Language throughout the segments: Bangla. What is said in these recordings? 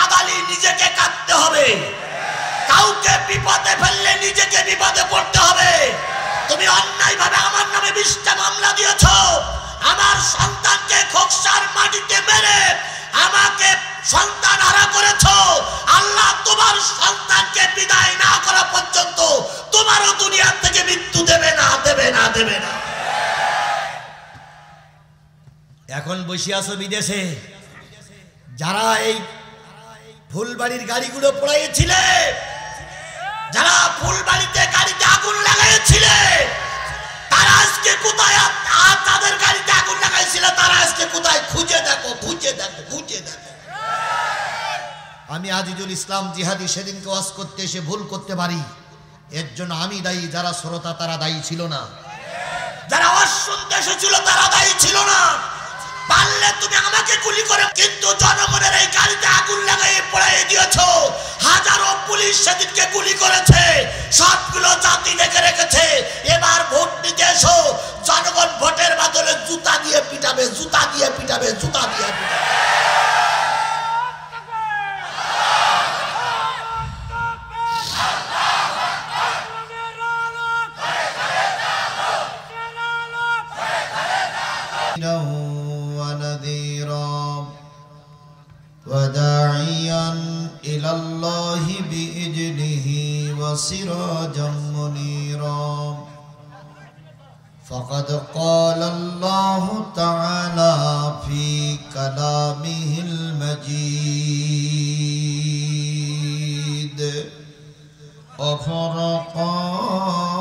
কাঁদালি নিজেকে কাঁদতে হবে, কাউকে বিপদে ফেললে নিজেকে বিপদে পড়তে হবে। তুমি অন্যায়ভাবে আমার নামে 20টা মামলা দিয়েছো, আমার সন্তানকে খোকসার মাটিতে মেরে আমাকে সন্তানহারা করেছো। আল্লাহ তোমার সন্তানকে বিদায় না করা পর্যন্ত তোমারও দুনিয়া থেকে মৃত্যু দেবে না, দেবে না, দেবে না। এখন বসে আছো বিদেশে, যারা এই ফুলবাড়ির গাড়িগুলো পোড়াইছিলে, যারা ফুলবাড়িতে গাড়িতে আগুন লাগাইছিলে, তারা আজকে কোথায়? তাদের গাড়িতে আগুন লাগাইছিল, তারা আজকে কোথায়? খুঁজে দেখো, খুঁজে দেখো, খুঁজে দেখো। আমি আজিজুল ইসলাম জিহাদি সেদিনকে ওয়াজ করতে এসে ভুল করতে পারি, এর জন্য আমি দায়ী। যারা শ্রোতা তারা দায়ী ছিল না, যারা ওয়াজ শুনতে এসেছিল তারা দায়ী ছিল না। পারলে তুমি আমাকে গুলি করে, কিন্তু জনগণের এই গাড়িতে আগুন লাগাই পোড়াই দিয়েছো। হাজারো পুলিশ সেদিনকে গুলি করেছে, সবগুলো জাতি দেখে রেখেছে। এবার ভোট নিতে এসো, জনগণ ভোটের বদলে জুতা দিয়ে পিটাবে, জুতা দিয়ে পিটাবে, জুতা দিয়ে পিটাবে। وداعيا إلى الله بإذنه وسراجا منيرا فقد قال الله تعالى في كلامه المجيد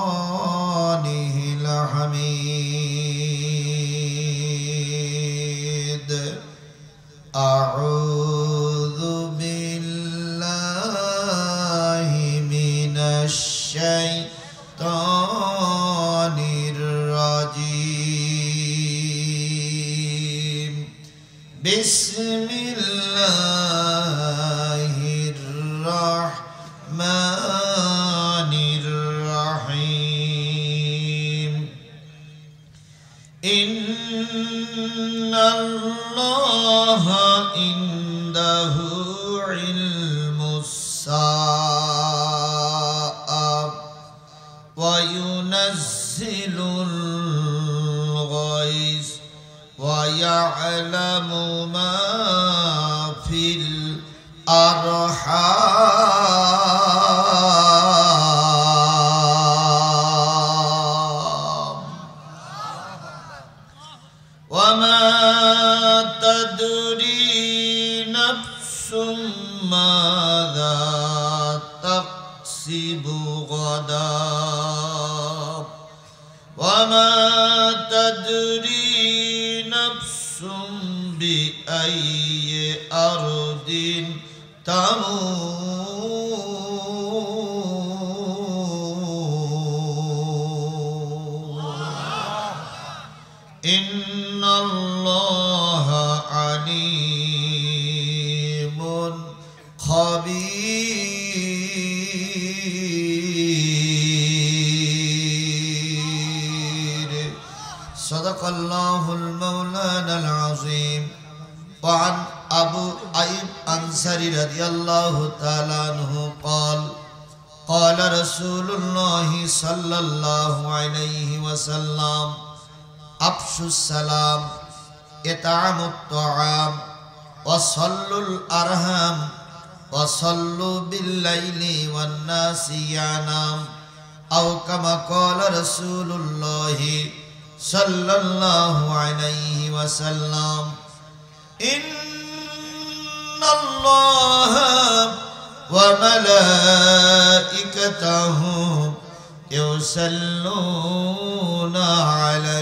وفرقانه الحميد أعوذ بالله من الشيطان الرجيم بسم الله الرحمن الرحيم إن الله عنده علم الساعة وينزل الغيث ويعلم ما في الأرحام وما تدري نفس ماذا تكسب غدا وما تدري نفس بأي أرض تموت إن الله عليم خبير صدق الله المولانا العظيم وعن أبو أيوب أنصاري رضي الله تعالى عنه قال قال رسول الله صلى الله عليه وسلم أفشوا السلام إطعموا الطعام وصلوا الأرحام وصلوا بالليل والناس ينام أو كما قال رسول الله صلى الله عليه وسلم إن الله وملائكته يصلون على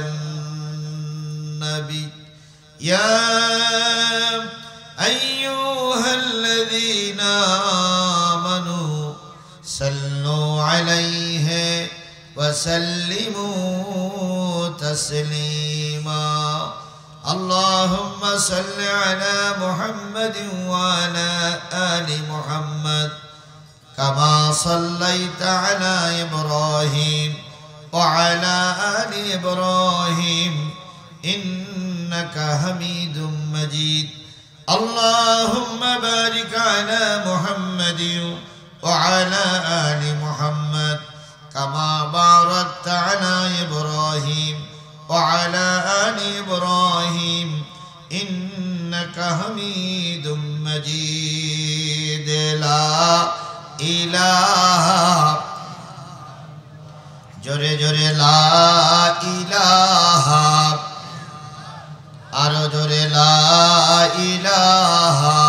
النبي يا أيها الذين آمنوا صلوا عليه وسلموا تسليما اللهم صل على محمد وعلى آل محمد كما صليت على إبراهيم وعلى آل إبراهيم إنك حميد مجيد اللهم بارك على محمد وعلى آل محمد كما باركت على إبراهيم وعلى آل إبراهيم إنك حميد مجيد لا إله জোরে জোরে লা ইলাহা আরো জোরে লা ইলাহা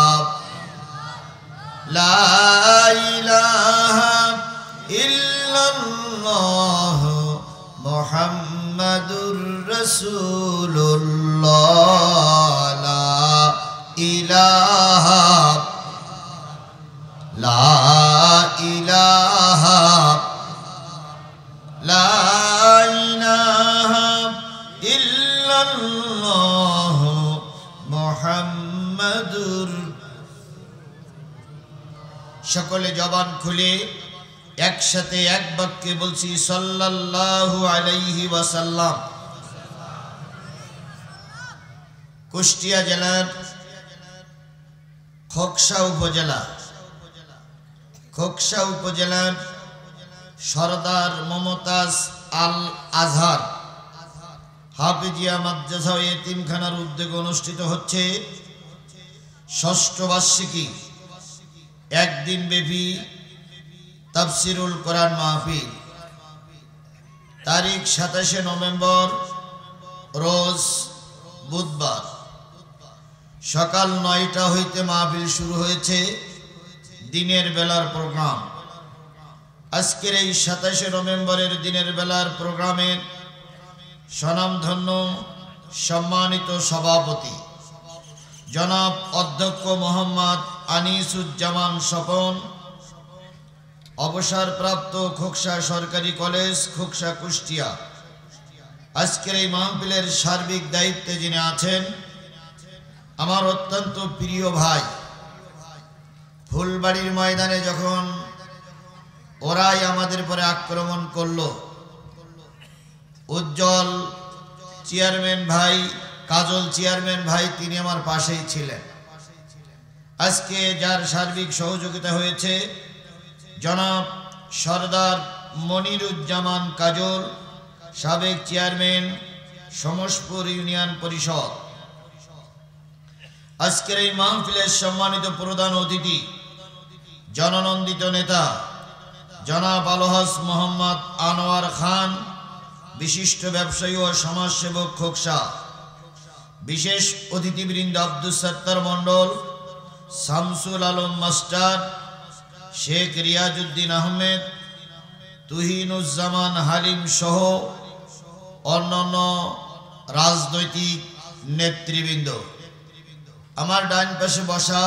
লা ইলাহা ইল্লাল্লাহ মুহাম্মাদুর রাসূলুল্লাহ লা ইলাহা লা ইলাহা লা ইলাহা ইল্লাল্লাহ মুহাম্মাদুর সকলে জবান খুলে একসাথে এক বাক্যে বলছি সাল্লাল্লাহু আলাইহি ওয়াসাল্লাম। কুষ্টিয়া জেলার খোকসা উপজেলার সরদার মমতাজ আল আজহার হাফিজিয়া মাদ্রাসা ও এতিমখানার উদ্যোগে অনুষ্ঠিত হচ্ছে ষষ্ঠ বার্ষিকী একদিন ব্যাপী তাফসিরুল কোরআন মাহফিল। তারিখ 27 নভেম্বর রোজ বুধবার সকাল 9টা হইতে মাহফিল শুরু হয়েছে। দিনের বেলার প্রোগ্রাম। আজকের এই 27 নভেম্বরের দিনের বেলার প্রোগ্রামের স্বনামধন্য সম্মানিত সভাপতি জনাব অধ্যক্ষ মোহাম্মদ আনিসুজ্জামান স্বপন, অবসরপ্রাপ্ত খোকসা সরকারি কলেজ খোকসা কুষ্টিয়া। আজকের এই মাহফিলের সার্বিক দায়িত্বে যিনি আছেন আমার অত্যন্ত প্রিয় ভাই। ফুলবাড়ির ময়দানে যখন ওরাই আমাদের পরে আক্রমণ করলো, উজ্জ্বল চেয়ারম্যান ভাই, কাজল চেয়ারম্যান ভাই, তিনি আমার পাশেই ছিলেন। আজকে যার সার্বিক সহযোগিতা হয়েছে জনাব সরদার মনিরুজ্জামান কাজল, সাবেক চেয়ারম্যান সমসপুর ইউনিয়ন পরিষদ। আজকের এই মাহফিলের সম্মানিত প্রধান অতিথি জননন্দিত নেতা জনাব আলহাজ মোহাম্মদ আনোয়ার খান, বিশিষ্ট ব্যবসায়ী ও সমাজসেবক খোকসা। বিশেষ অতিথিবৃন্দ আব্দুল সত্তার মণ্ডল, শামসুল আলম মাস্টার, শেখ রিয়াজউদ্দিন আহমেদ, তুহিনুজ্জামান হালিম সহ অন্যান্য রাজনৈতিক নেতৃবৃন্দ। আমার ডান পাশে বসা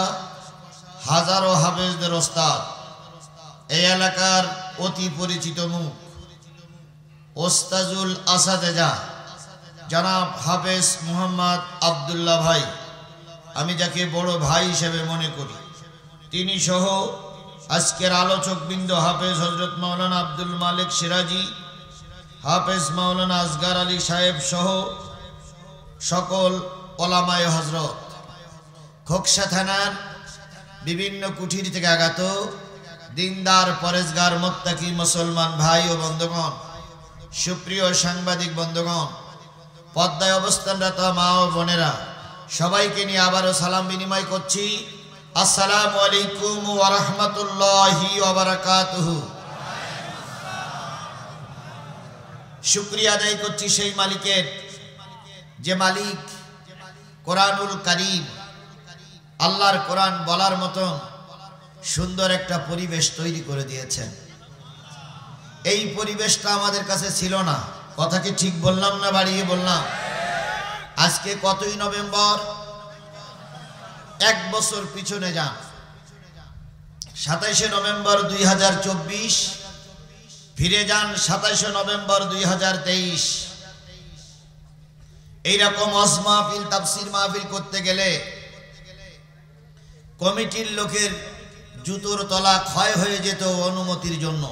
হাজারো হাফেজদের ওস্তাদ, এই এলাকার অতি পরিচিত মুখ ওস্তাজুল আসাদেজা জনাব হাফেজ মুহাম্মদ আব্দুল্লাহ ভাই, আমি যাকে বড় ভাই হিসেবে মনে করি, তিনি সহ আজকের আলোচকবৃন্দ হাফেজ হজরত মাওলানা আব্দুল মালিক সিরাজি, হাফেজ মাওলানা আসগার আলী সাহেব সহ সকল ওলামায়ে হজরত, খোকসা থানার বিভিন্ন কুঠির থেকে আগত দিনদার পরেজগার মুত্তাকি মুসলমান ভাই ও বন্ধুগণ, সুপ্রিয় সাংবাদিক বন্ধুগণ, পর্দায় অবস্থানরত মা ও বোনেরা, সবাইকে নিয়ে আবারও সালাম বিনিময় করছি। আসসালামু আলাইকুম ওয়া রাহমাতুল্লাহি ওয়া বারাকাতুহু। শুকরিয়া আদায় করছি সেই মালিকের, যে মালিক কোরআনুল কারীম, আল্লাহর কোরআন বলার মতন সুন্দর একটা পরিবেশ তৈরি করে দিয়েছেন। এই পরিবেশটা আমাদের কাছে ছিল না। কথা কি ঠিক বললাম না বাড়িয়ে বললাম? আজকে কতই নভেম্বর? এক বছর পিছনে যান, 27 নভেম্বর 2024, ফিরে যান 27 নভেম্বর 2023। এইরকম ওয়াজ মাহফিল, তাফসীর মাহফিল করতে গেলে কমিটির লোকের জুতোর তলা ক্ষয় হয়ে যেত অনুমতির জন্য,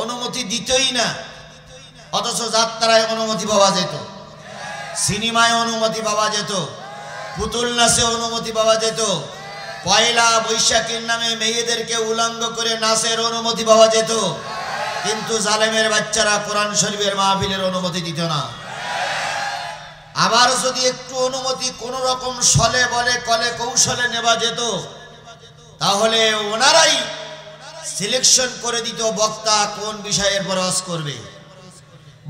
অনুমতি দিতই না। অথচ যাত্রায় অনুমতি পাওয়া যেত, সিনেমায় অনুমতি পাওয়া যেত, পুতুল নাচে অনুমতি পাওয়া যেত, পয়লা বৈশাখীর নামে মেয়েদেরকে উলঙ্গ করে নাচের অনুমতি পাওয়া যেত, কিন্তু জালেমের বাচ্চারা কোরআন শরীফের মাহফিলের অনুমতি দিত না। আবার যদি একটু অনুমতি কোন রকম ছলে বলে কলে কৌশলে নেওয়া যেত, তাহলে ওনারাই সিলেকশন করে দিত বক্তা কোন বিষয়ের পর ওয়াজ করবে।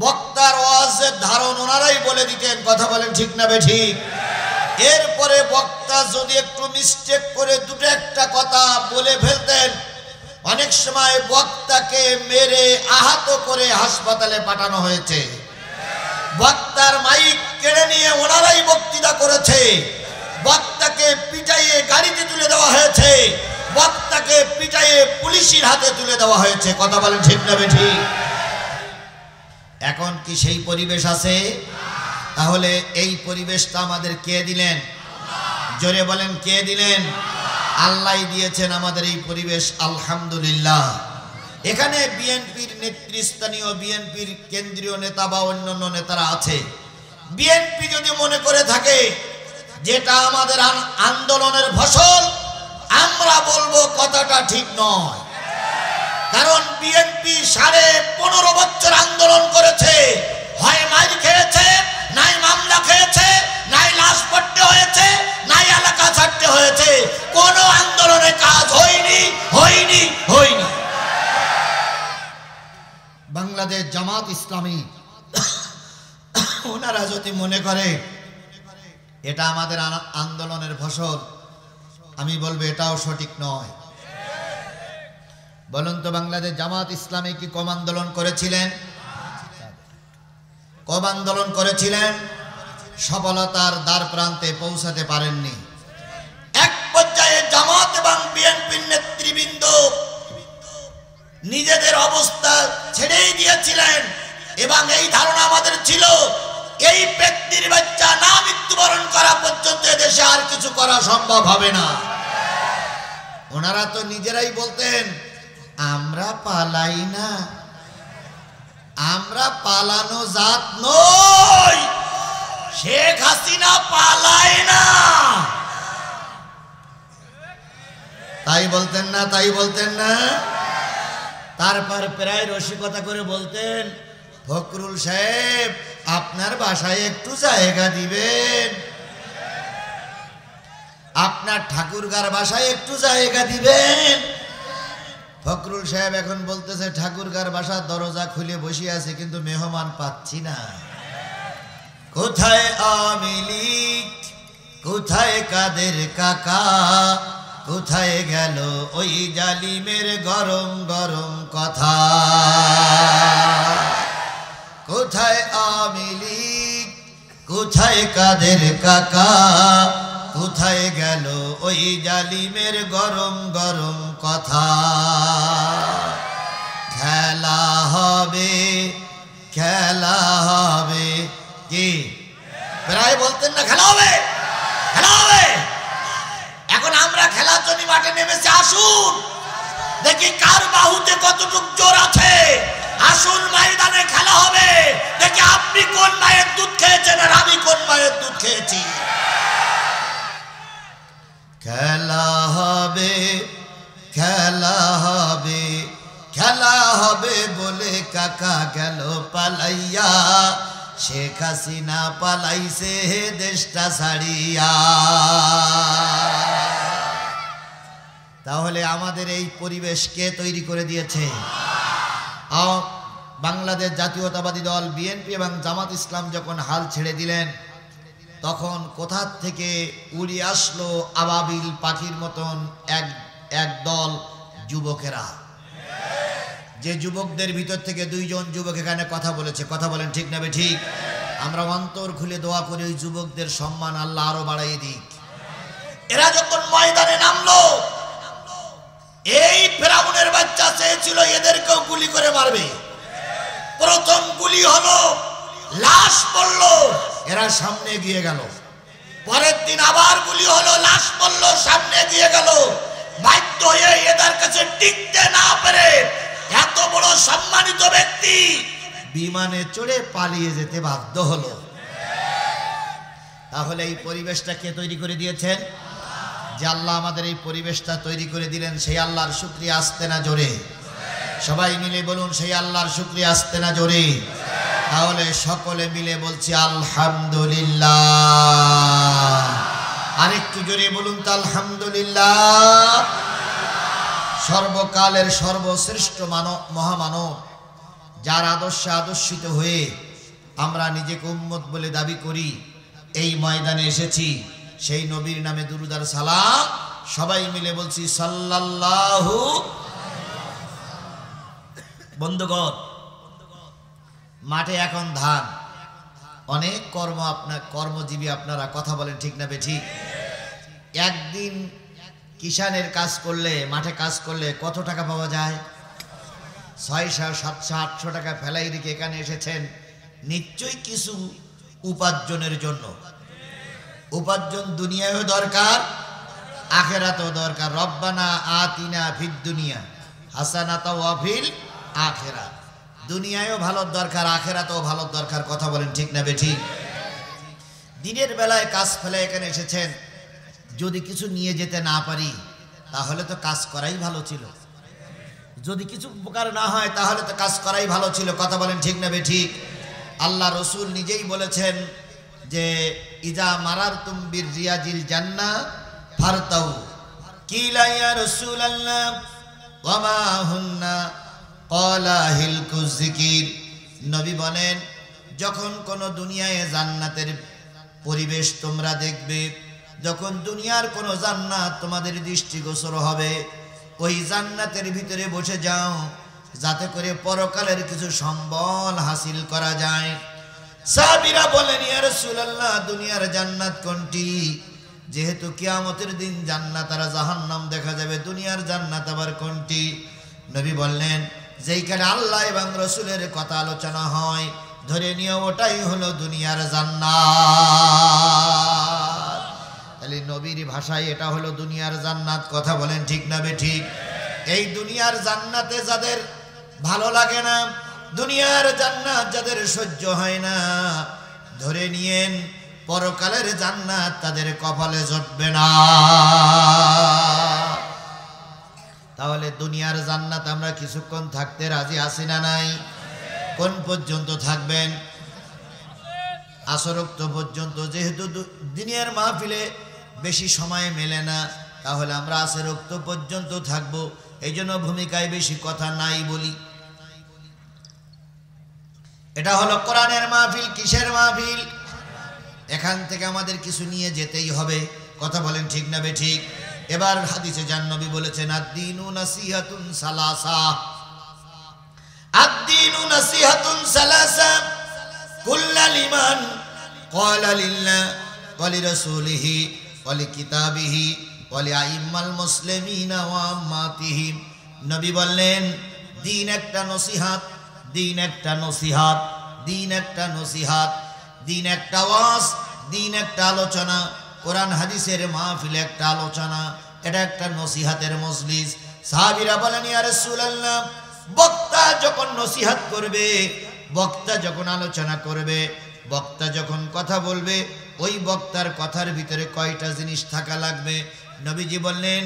বক্তার ওয়াজের ধারণ ওনারাই বলে দিতেন। কথা বলেন ঠিক না বেঠিক? এরপরে বক্তা যদি একটু মিস্টেক করে দুটো একটা কথা বলে ফেলতেন, অনেক সময় বক্তাকে মেরে আহত করে হাসপাতালে পাঠানো হয়েছে। বক্তার মাইক কেড়ে নিয়ে ওনারাই বক্তৃতা করেছে। বক্তাকে পিটাইয়ে গাড়িতে তুলে দেওয়া হয়েছে, বক্তাকে পিটাইয়ে পুলিশের হাতে তুলে দেওয়া হয়েছে। কথা বলেন ঠিক না বেঠিক? এখন কি সেই পরিবেশ আছে? তাহলে এই পরিবেশটা আমাদের কে দিলেন? জোরে বলেন কে দিলেন? আল্লাহ দিয়েছেন আমাদের এই পরিবেশ, আলহামদুলিল্লাহ। এখানে বিএনপির নেতৃস্থানীয়, বিএনপির কেন্দ্রীয় নেতা বা অন্যান্য নেতারা আছে। বিএনপি যদি মনে করে থাকে যেটা আমাদের আন্দোলনের ফসল, আমরা বলবো কথাটা ঠিক নয়। কারণ বিএনপি 15.5 বছর আন্দোলন করেছে, হয় মাইর খেয়েছে, নাই মামলা খেয়েছে, নাই লাশ পড়তে হয়েছে, নাই এলাকা ছাড়তে হয়েছে। কোন আন্দোলনে কাজ হয়নি, হয়নি, হয়নি। বাংলাদেশ জামাত ইসলামী ওনারা যদি মনে করে এটা আমাদের আন্দোলনের ফসল, আমি বলবো এটাও সঠিক নয়। বলুন তো, বাংলাদেশ জামাত ইসলামী কি কম আন্দোলন করেছিলেন? কম আন্দোলন করেছিলেন, সফলতার দ্বার প্রান্তে পৌঁছাতে পারেননি। এক পর্যায়ে জামাত এবং বিএনপির নেতৃবৃন্দ নিজেদের অবস্থা ছেড়েই দিয়েছিলেন এবং এই ধারণা আমাদের ছিল এই ব্যক্তির বাচ্চা না মৃত্যুবরণ করা পর্যন্ত দেশে আর কিছু করা সম্ভব হবে না। ওনারা তো নিজেরাই বলতেন, আমরা পালাই না, আমরা পালানো জাত নই, শেখ হাসিনা পালায় না। তাই বলতেন না? তাই বলতেন না? তারপর প্রায় রসিকতা করে বলতেন, ফখরুল সাহেব আপনার বাসায় একটু জায়গা দিবেন, আপনার ঠাকুরগার বাসায় একটু জায়গা দিবেন। ফখরুল সাহেব এখন বলতেছে ঠাকুরগার বাসার দরজা খুলে বসে আছে, কিন্তু মেহমান পাচ্ছি না। কোথায় আওয়ামী লীগ, কোথায় কাদের কাকা, কোথায় গেল ওই জালিমের গরম গরম কথা? কোথায় আওয়ামী লীগ, কোথায় কাদের কাকা, কোথায় গেল ওই জালিমের গরম গরম কথা? খেলা হবে, খেলা হবে। কি প্রায় বলতেন না খেলা হবে, খেলা হবে। এখন আমরা খেলার জন্য মাঠে নেমেছি। আসুন দেখি কার বাহুতে কতটুকু জোর আছে। আসুন ময়দানে খেলা হবে, দেখি আপনি কোন মায়ের দুধ খেয়েছেন আর আমি কোন মায়ের দুধ খেয়েছি। খেলা হবে, খেলা হবে, খেলা হবে বলে কাকা গেল পালাইয়া, শেখ হাসিনা পালাইছে দেশটা ছাড়িয়া। তাহলে আমাদের এই পরিবেশ কে তৈরি করে দিয়েছে? বাংলাদেশ জাতীয়তাবাদী দল বিএনপি এবং জামাত ইসলাম যখন হাল ছেড়ে দিলেন, তখন কোথা থেকে উড়ে আসলো আবাবিল পাখির মতন এক দল যুবকেরা। যে যুবকদের ভিতর থেকে 2 জন যুবক এখানে কথা বলেছে। কথা বলেন ঠিক না ঠিক? আমরা অন্তর খুলে দোয়া করি ওই যুবকদের সম্মান আল্লাহ আরো বাড়াইয়ে দিক। এরা যখন ময়দানে নামলো, এই ফেরাউনের বাচ্চা চেয়েছিল এদেরকেও গুলি করে মারবে। প্রথম গুলি হলো, লাশ পড়লো, এরা সামনে গিয়ে গেল। পরের দিন আবার গুলি হলো, লাশ পড়লো, সামনে গিয়ে গেল। বাধ্য হয়ে এদের কাছে টিকতে না পেরে এত বড় সম্মানিত ব্যক্তি বিমানে চড়ে পালিয়ে যেতে বাধ্য হলো। তাহলে এই পরিবেশটা কে তৈরি করে দিয়েছেন? যে আল্লাহ আমাদের এই পরিবেশটা তৈরি করে দিলেন, সেই আল্লাহর শুকরিয়া আসতে না জোরে? সবাই মিলে বলুন, সেই আল্লাহর শুকরিয়া আসতে না জোরে? তাহলে সকলে মিলে বলছি আলহামদুলিল্লাহ। আরেকটু জোরে বলুন তো আলহামদুলিল্লাহ। সর্বকালের সর্বশ্রেষ্ঠ মহামানব, যার আদর্শে আদর্শিত হয়ে আমরা নিজেকে উম্মত বলে দাবি করি, এই ময়দানে এসেছি, সেই নবীর নামে দুরূদ আর সালাম সবাই মিলে বলছি সাল্লাল্লাহু। বন্ধুগণ, মাঠে এখন ধান, অনেক কর্মজীবী আপনারা, কথা বলেন ঠিক না বেঠিক? একদিন কিষানের কাজ করলে, মাঠে কাজ করলে কত টাকা পাওয়া যায়? 600, 700, 800 টাকা ফেলাই রেখে এখানে এসেছেন নিশ্চয়ই কিছু উপার্জনের জন্য। উপার্জন দুনিয়ায়ও দরকার, আখেরাতেও দরকার। রব্বানা আতিনা ফিদ দুনিয়া হাসানাতাও ওয়া ফিল আখিরাত। দুনিয়ায়ও ভালো দরকার, আখেরাতেও ভালো দরকার, কথা বলেন ঠিক না বেঠিক? দিনের বেলায় কাজ ফেলে এখানে এসেছেন, যদি কিছু নিয়ে যেতে না পারি তাহলে তো কাজ করাই ভালো ছিল। যদি কিছু উপকার না হয় তাহলে তো কাজ করাই ভালো ছিল, কথা বলেন ঠিক না বেঠিক? আল্লাহ রসুল নিজেই বলেছেন যে ইজা মারারতুম বিরিয়াজিল জান্নাহ ফারতাউ। কিলা ইয়া রাসূলুল্লাহ ওয়া মা হুন্না? ক্বালা হিলকুজ যিকির। নবী বলেন, যখন কোন দুনিয়ায় জান্নাতের পরিবেশ তোমরা দেখবে, যখন দুনিয়ার কোন জান্নাত তোমাদের দৃষ্টিগোচর হবে, ওই জান্নাতের ভিতরে বসে যাও, যাতে করে পরকালের কিছু সম্বল হাসিল করা যায়। সাহাবীরা বলেন, ইয়া রাসূলুল্লাহ, দুনিয়ার জান্নাত কোনটি? যেহেতু কিয়ামতের দিন জান্নাত আর জাহান্নাম দেখা যাবে, দুনিয়ার জান্নাত আবার কোনটি? নবী বললেন, যেইখানে আল্লাহ এবং রাসূলের কথা আলোচনা হয়, ধরে নিও ওটাই হলো দুনিয়ার জান্নাত। তাহলে নবীর ভাষায় এটা হলো দুনিয়ার জান্নাত, কথা বলেন ঠিক না বেঠিক? এই দুনিয়ার জান্নাতে যাদের ভালো লাগে না, দুনিয়ার জান্নাত যাদের সহ্য হয় না, ধরে নিয়েন পরকালের জান্নাত তাদের কপালে জুটবে না। তাহলে দুনিয়ার জান্নাত আমরা কিছুক্ষণ থাকতে রাজি আছি না নাই? কোন পর্যন্ত থাকবেন? আসরক্ত পর্যন্ত। যেহেতু দিনের মাহফিলে বেশি সময় মেলে না, তাহলে আমরা আসরক্ত পর্যন্ত থাকবো। এই জন্য ভূমিকায় বেশি কথা নাই বলি। এটা হলো কোরআনের মাহফিল। কিসের মাহফিল? এখান থেকে আমাদের কিছু নিয়ে যেতেই হবে, কথা বলেন ঠিক না বেঠিক? এবার হাদিসে যান, নবী বলেছেন আদ-দীনু নাসিহাতুন সালাসা। আদ-দীনু নাসিহাতুন সালাসা কুল্লা লিমান ক্বালা লিল্লাহ ওয়া লিরাসূলিহি ওয়া লিকিতাবিহি ওয়া লিআইম্মাল মুসলিমিনা ওয়া আম্মাতিহিম। নবী বললেন, দিন একটা নসিহত, দিন একটা নসিহত, দিন একটা নসিহত, দিন একটা ওয়াজ, দিন একটা আলোচনা। কোরআন হাদিসের মাহফিলে একটা আলোচনা, এটা একটা নসিহতের মজলিস। সাহাবীরা বলেন, ইয়া রাসূলুল্লাহ, বক্তা যখন নসিহত করবে, বক্তা যখন আলোচনা করবে, বক্তা যখন কথা বলবে, ওই বক্তার কথার ভিতরে কয়টা জিনিস থাকা লাগবে? নবীজি বললেন,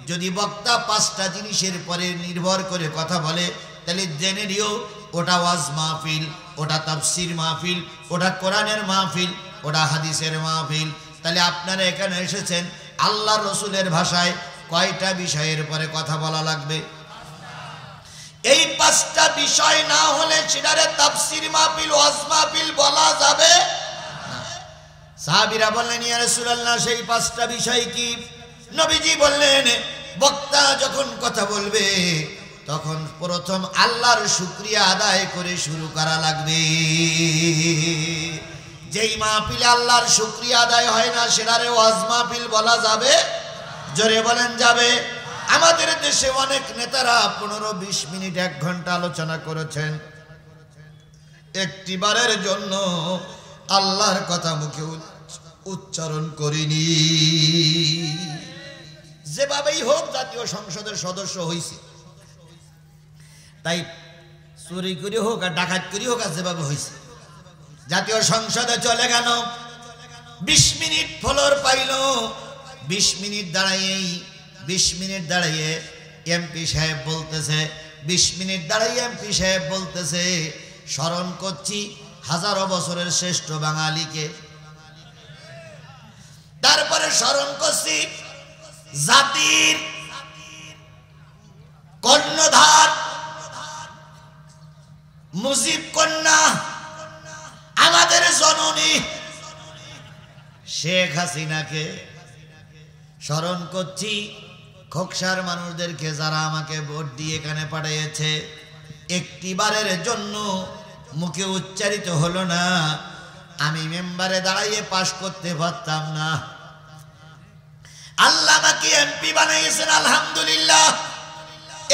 যদি বক্তা 5টা জিনিসের পরে নির্ভর করে কথা বলে, তাহলে জেনে নিও ওটা ওয়াজ মাহফিল, ওটা তাফসীর মাহফিল, ওটা কোরআনের মাহফিল, ওটা হাদিসের মাহফিল। তাহলে আপনারা এখানে এসেছেন, আল্লাহ রসুলের ভাষায় কয়টা বিষয়ের পরে কথা বলা লাগবে? এই 5টা বিষয় না হলে সেটারে তাফসীর মাহফিল, ওয়াজ মাহফিল বলা যাবে না। সাহাবীরা বললেন, ইয়া রাসূলুল্লাহ, সেই 5টা বিষয় কি? নবীজি বললেন, বক্তা যখন কথা বলবে তখন প্রথম আল্লাহর শুকরিয়া আদায় করে শুরু করা লাগবে। যেই মাহফিলে আল্লাহর শুকরিয়া আদায় হয় না, সেটারে ওয়াজ মাহফিল বলা যাবে? জোরে বলেন, যাবে? আমাদের দেশে অনেক নেতারা 15-20 মিনিট 1 ঘন্টা আলোচনা করেছেন, একটিবারের জন্য আল্লাহর কথা মুখে উচ্চারণ করিনি। যেভাবেই হোক জাতীয় সংসদের সদস্য হয়েছে, তাই চুরি করে হোক আর ডাকাত করে হোক, আর যেভাবে হয়েছে জাতীয় সংসদে চলে গেল, 20 মিনিট ফলোর পাইল, 20 মিনিট দাঁড়াইয়ে এমপি সাহেব বলতেছে, 20 মিনিট দাঁড়াইয়ে এমপি সাহেব বলতেছে, স্মরণ করছি হাজারো বছরের শ্রেষ্ঠ বাঙালিকে। তারপরে স্মরণ করছি জাতির কর্ণধার মুজিব কন্যা, আমাদের জননী শেখ হাসিনাকে। স্মরণ করছি খোকসার মানুষদেরকে যারা আমাকে ভোট দিয়ে এখানে পাঠিয়েছে। একটিবারের জন্য মুখে উচ্চারিত হলো না, আমি মেম্বারে দাঁড়াইয়ে পাশ করতে পারতাম না। আল্লাহ আমাকে এমপি বানিয়েছেন, আলহামদুলিল্লাহ।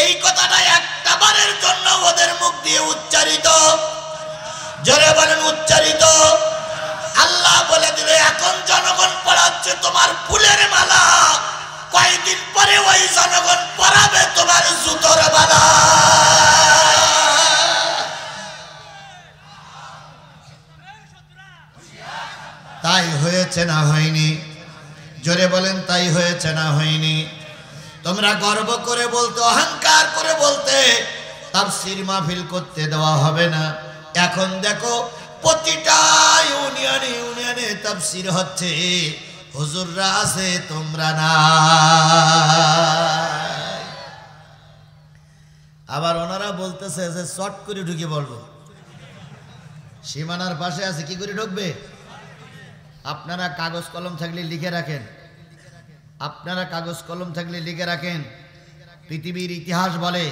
এই কথাটা একটা বারের জন্য ওদের মুখ দিয়ে উচ্চারিত, জোরে বলেন উচ্চারিত। আল্লাহ বলে দিল, এখন জনগণ পড়াচ্ছে তোমার ফুলের মালা, কয়েকদিন পরে ওই জনগণ পড়াবে তোমার জুতোর মালা। তাই হয়েছে না হয়নি? জোরে বলেন তাই হয়েছে না হয়নি? তোমরা গর্ব করে বলতে, অহংকার করে বলতে তাফসীর মাহফিল করতে দেওয়া হবে না। এখন দেখো প্রতিটা ইউনিয়নে তাফসীর হচ্ছে, হুজুররা আছে তোমরা না। আবার ওনারা বলতেছে যে শর্ট করে ঢুকে বলবো, সীমানার পাশে আছে, কি করে ঢুকবে? আপনারা কাগজ কলম থাকলে লিখে রাখেন, পৃথিবীর ইতিহাস বলে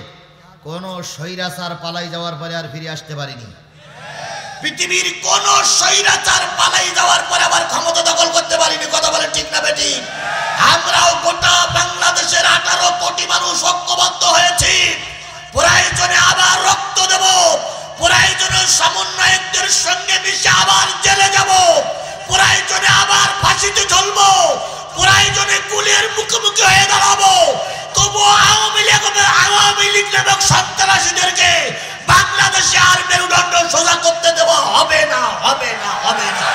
কোন স্বৈরাচার পালাই যাওয়ার পরে আর ফিরে আসতে পারেনি। পৃথিবীর কোন স্বৈরাচার পালাই যাওয়ার পরে আবার ক্ষমতা দখল করতে পারেনি। কথা বলে ঠিক না বেটি? আমরাও গোটা বাংলাদেশের 18 কোটি মানুষ ঐক্যবদ্ধ হয়েছি। প্রয়োজনে আবার রক্ত দেব, প্রয়োজনে সমন্বয়কদের সঙ্গে মিশে আবার জেলে যাব, প্রয়োজনে আবার ফাঁসিতে ঝুলবো, প্রয়োজনে গুলির মুখোমুখি হয়ে দাঁড়াবো। তবু আওয়ামী লীগ নামক সন্ত্রাসীদেরকে বাংলাদেশে আর মেরুদণ্ড সোজা করতে দেওয়া হবে না, হবে না, হবে না।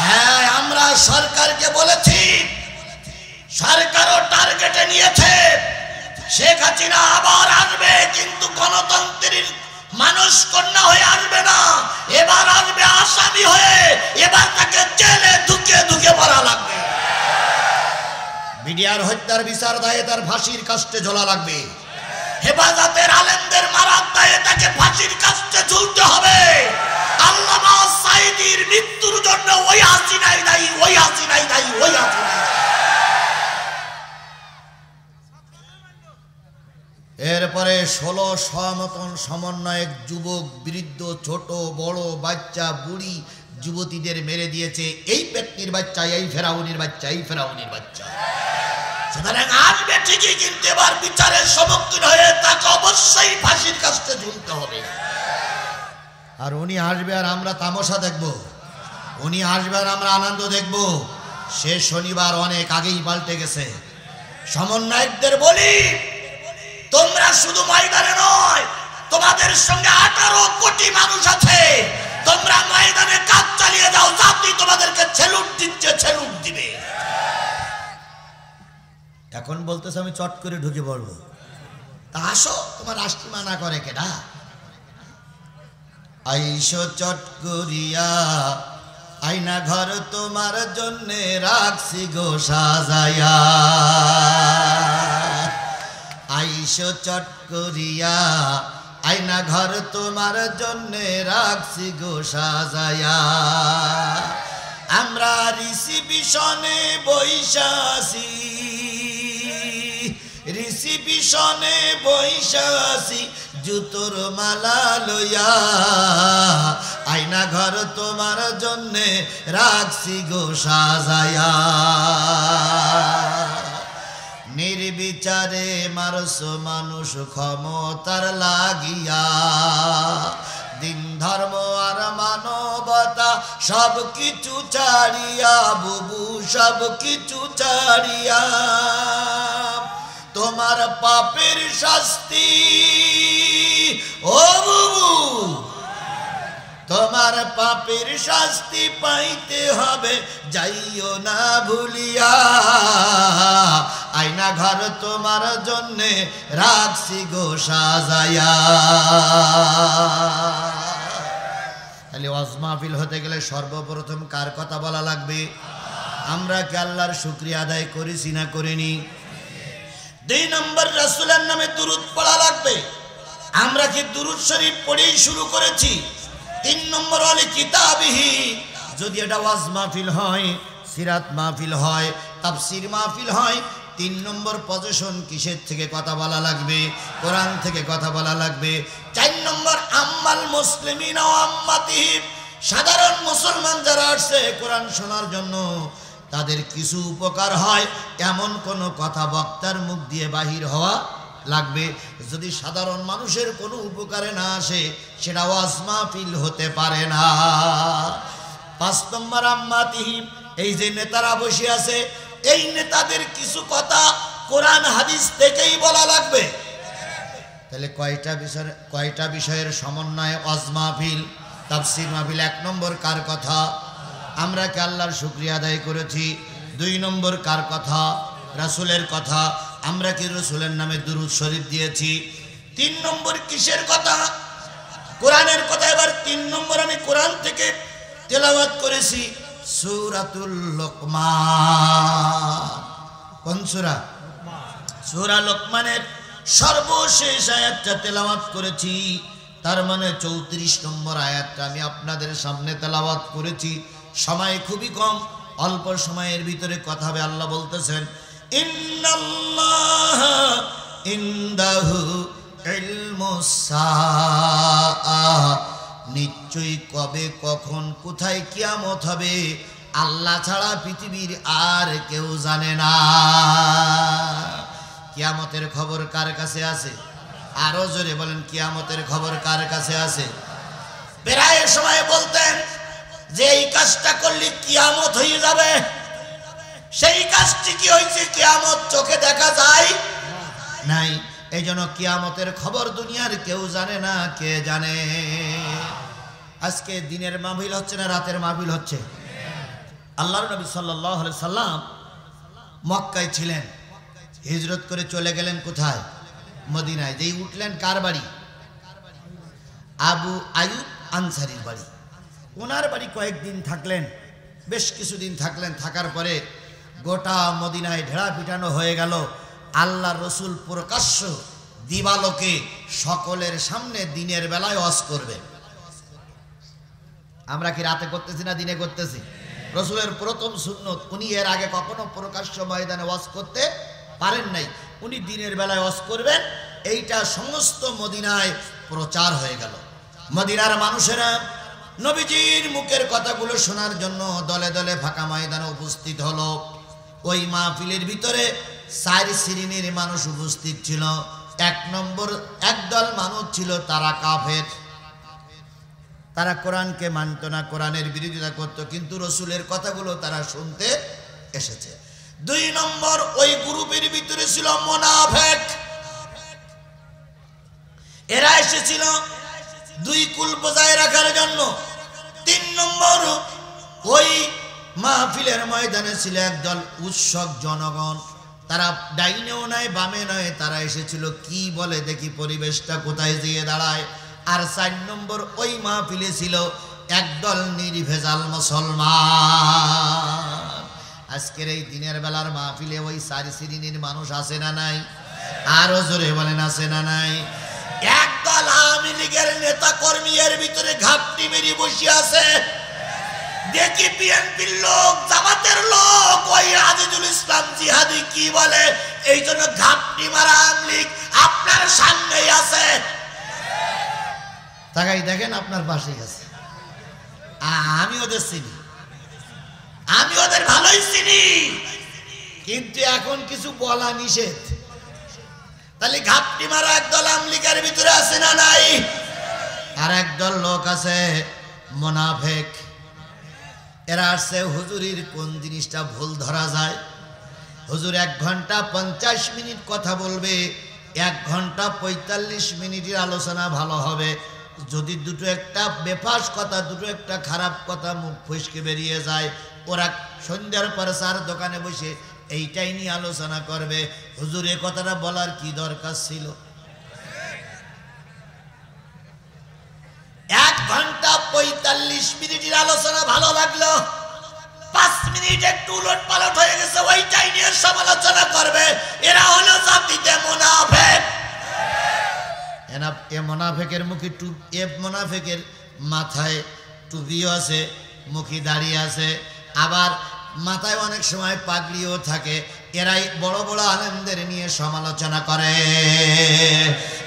হ্যাঁ, আমরা সরকারকে বলেছি, সরকারও টার্গেটে নিয়েছে, শেখ হাসিনা আবার আসবে, কিন্তু গণতন্ত্রের মানুষ কন্যা হয়ে আসবে না। এবার আসবে আসামি হয়ে, এবার তাকে জেলে ধুকে ধুকে মারা লাগবে। বিডিআর হত্যার বিচার দায়ে তার ফাঁসির কাস্টে ঝোলা লাগবে। হেফাজতের আলেমদের মারার দায়ে তাকে ফাঁসির কাস্টে ঝুলতে হবে। আল্লামা সাঈদীর মৃত্যুর জন্য ওই হাসিনাই দায়ী, ওই হাসিনাই দায়ী, ওই হাসিনাই। এরপরে 1600 মতন সমন্বয়ক যুবক, বৃদ্ধ, ছোট বড়, বাচ্চা বুড়ি যুবতীদের মেরে দিয়েছে। এই পেটনির বাচ্চা, এই ফেরাউনির বাচ্চা, এই ফেরাউনির বাচ্চা। সুতরাং আসবে ঠিকই, কিন্তু এবার বিচারের সম্মুখীন হয়ে তাকে অবশ্যই ফাঁসির কাস্টে ঝুলতে হবে। আর উনি আসবে আর আমরা তামাশা দেখব, উনি আসবে আর আমরা আনন্দ দেখব। সে শনিবার অনেক আগেই পাল্টে গেছে। সমন্বয়কদের বলি, তোমরা শুধু ময়দানে নয়, তোমাদের সঙ্গে 18 কোটি মানুষ আছে। তোমরা ময়দানে কাজ চালিয়ে যাও, জাতি তোমাদেরকে সেলুট দিচ্ছে, সেলুট দিবে। এখন বলতেছে আমি চট করে ঢুকে পড়বো, তা আসো, তোমার আসতে মানা করে কেডা? আইসো চট করিয়া, আয়না ঘর তোমার জন্য রাখছি গো সাজায়া। আইসো চট করিয়া, আয়না ঘর তোমার জন্য রাখছি গো সাজায়া। আমরা রিসিপিশনে বৈশাসি, রিসিপিশনে বৈশাসি, জুতোর মালা লইয়া। আয়না ঘর তোমার জন্যে রাখছি গো সাজায়া। নির্বিচারে মারস মানুষ ক্ষমতার লাগিয়া। দিন ধর্ম আর মানবতা সব কিছু ছাড়িয়া বুবু সব কিছু ছাড়িয়া তোমার পাপের শাস্তি ও বুবু তোমার পাপের শাস্তি পাইতে হবে যাইও না ভুলিয়া আয়না ঘর তোমার জন্যে রাখছি গো সাজায়া তাহলে ওয়াজ মাহফিল হতে গেলে সর্বপ্রথম কার কথা বলা লাগবে আমরা কি আল্লাহর শুকরিয়া আদায় করেছি না করিনি 2 নম্বর রাসূলের নামে দুরূদ পড়া লাগবে আমরা কি দুরূদ শরীফ পড়েই শুরু করেছি 3 নম্বর হলো কিতাবিহি যদি এটা ওয়াজ মাহফিল হয় সিরাত মাহফিল হয় তাফসীর মাহফিল হয় 3 নম্বর পজিশন কিসের থেকে কথা বলা লাগবে কোরআন থেকে কথা বলা লাগবে 4 নম্বর আম্মাল মুসলিমিনা ওয়া আম্মাতিহি সাধারণ মুসলমান যারা আসছে কোরআন শোনার জন্য তাদের কিছু উপকার হয় এমন কোন কথা বক্তার মুখ দিয়ে বাহির হওয়া লাগবে যদি সাধারণ মানুষের কোনো উপকারে না আসে সেটা ওয়াজ মাহফিল হতে পারে না 5 নম্বর আম্মাতিহি এই যে নেতারা বসে আছে এই নেতাদের কিছু কথা কোরআন হাদিস থেকেই বলা লাগবে তাহলে কয়টা বিষয়ের সমন্বয়ে ওয়াজ মাহফিল তাফসীর মাহফিল 1 নম্বর কার কথা আমরা কি আল্লাহর শুকরিয়া আদায় করেছি 2 নম্বর কার কথা রাসূলের কথা আমরা কি রাসূলের নামে দুরূদ শরীফ দিয়েছি 3 নম্বর কিসের কথা কোরআনের কথা এবার 3 নম্বর আমি কোরআন থেকে তেলাওয়াত করেছি সূরাতুল লোকমান কোন সূরা সূরা লোকমানের সর্বশেষ আয়াতটা তেলাওয়াত করেছি তার মানে 34 নম্বর আয়াতটা আমি আপনাদের সামনে তেলাওয়াত করেছি সময় খুবই কম অল্প সময়ের ভিতরে কথা হবে আল্লাহ বলতেছেন ইন্নাল্লাহা ইনদাহু ইলমুস সাআহ নিশ্চয়ই কবে কখন কোথায় কিয়ামত হবে আল্লাহ ছাড়া পৃথিবীর আর কেউ জানে না কিয়ামতের খবর কার কাছে আছে আরো জোরে বলেন কিয়ামতের খবর কার কাছে আছে প্রায় সময় বলতেন যে এই কাজটা করলে কিয়ামত হয়ে যাবে সেই কাজটি কি হয়েছে কিয়ামত চোখে দেখা যায় নাই এইজন্য কিয়ামতের খবর দুনিয়ার কেউ জানে না কে জানে আজকে দিনের মাহফিল হচ্ছে না রাতের মাহফিল হচ্ছে আল্লাহর নবী সাল্লাল্লাহু আলাইহি সাল্লাম মক্কায় ছিলেন হিজরত করে চলে গেলেন কোথায় মদিনায় যেই উঠলেন কার বাড়ি আবু আইয়ুব আনসারীর বাড়ি ওনার বাড়ি কয়েকদিন থাকলেন বেশ কিছুদিন থাকলেন থাকার পরে গোটা মদিনায় ঢেড়া পিটানো হয়ে গেল আল্লাহর রাসূল প্রকাশ্য দিবালোকে সকলের সামনে দিনের বেলায় ওয়াজ করবে আমরা কি রাতে করতেছি না দিনে করতেছি রাসূলের প্রথম সুন্নত উনি এর আগে কখনো প্রকাশ্য ময়দানে ওয়াজ করতে পারেন নাই উনি দিনের বেলায় ওয়াজ করবেন এইটা সমস্ত মদিনায় প্রচার হয়ে গেল মদিনার মানুষেরা নবীজির মুখের কথাগুলো শোনার জন্য দলে দলে ফাঁকা ময়দানে উপস্থিত হলো ওই মাহফিলের ভিতরে 4 শ্রেণীর মানুষ উপস্থিত ছিল 1 নম্বর একদল মানুষ ছিল তারা কাফের তারা কোরআনকে মানত না কোরআনের বিরোধিতা করত কিন্তু রাসূলের কথাগুলো তারা শুনতে এসেছে 2 নম্বর ওই গ্রুপের ভিতরে ছিল মুনাফিক এরা এসেছিল 2 কুল বজায় রাখার জন্য 3 নম্বর ওই মাহফিলের ময়দানে ছিল একদল উৎসুক জনগণ তারা ডাইনেও নাই বামে নয় তারা এসেছিল কি বলে দেখি পরিবেশটা কোথায় গিয়ে দাঁড়ায় আর 4 নম্বর ওই মাহফিলে ছিল একদল নির্ভেজাল মুসলমান আজকের এই দিনের বেলার মাহফিলে ওই 4 শ্রেণীর মানুষ আছে না নাই আরো জোরে বলেন আছে না নাই একদল আওয়ামী লীগের নেতা কর্মীর ভিতরে ঘাপটি মেরে বসে আছে দেখি বিএনপির লোক জামাতের লোক ওই আজিজুল ইসলাম জিহাদি কি বলে এই জন্য ঘাপটি মারা আওয়ামী লীগ আপনার সামনেই আছে তাকাই দেখেন আপনার পাশেই আছে আমি ওদের চিনি আমি ওদের ভালোই চিনি কিন্তু এখন কিছু বলা নিষেধ তাহলে ঘাপটি মারা একদল আওয়ামী লীগের ভিতরে আছে না নাই আর একদল লোক আছে মুনাফিক এরা আসছে হুজুরির কোন জিনিসটা ভুল ধরা যায়। হুজুর 1 ঘন্টা 50 মিনিট কথা বলবে, 1 ঘন্টা 45 মিনিটের আলোচনা ভালো হবে। যদি দুটো একটা বেফাস কথা, দুটো একটা খারাপ কথা মুখ ফসকে বেরিয়ে যায়, ওরা সন্ধ্যার পরে চার দোকানে বসে এইটাই নিয়ে আলোচনা করবে। হুজুর এ কথাটা বলার কি দরকার ছিল? 1 ঘন্টা 45 মিনিটের আলোচনা ভালো লাগলো, 5 মিনিট একটু উলট পালট হয়ে গেছে, ওইটাই নিয়ে সমালোচনা করবে। এরা হলো জাতিতে মুনাফিক। এ মুনাফিকের মুখে এ মুনাফিকের মাথায় টুপিও আছে, মুখে দাঁড়িয়ে আছে, আবার মাথায় অনেক সময় পাগড়িও থাকে। এরাই বড় বড় আলেমদের নিয়ে সমালোচনা করে।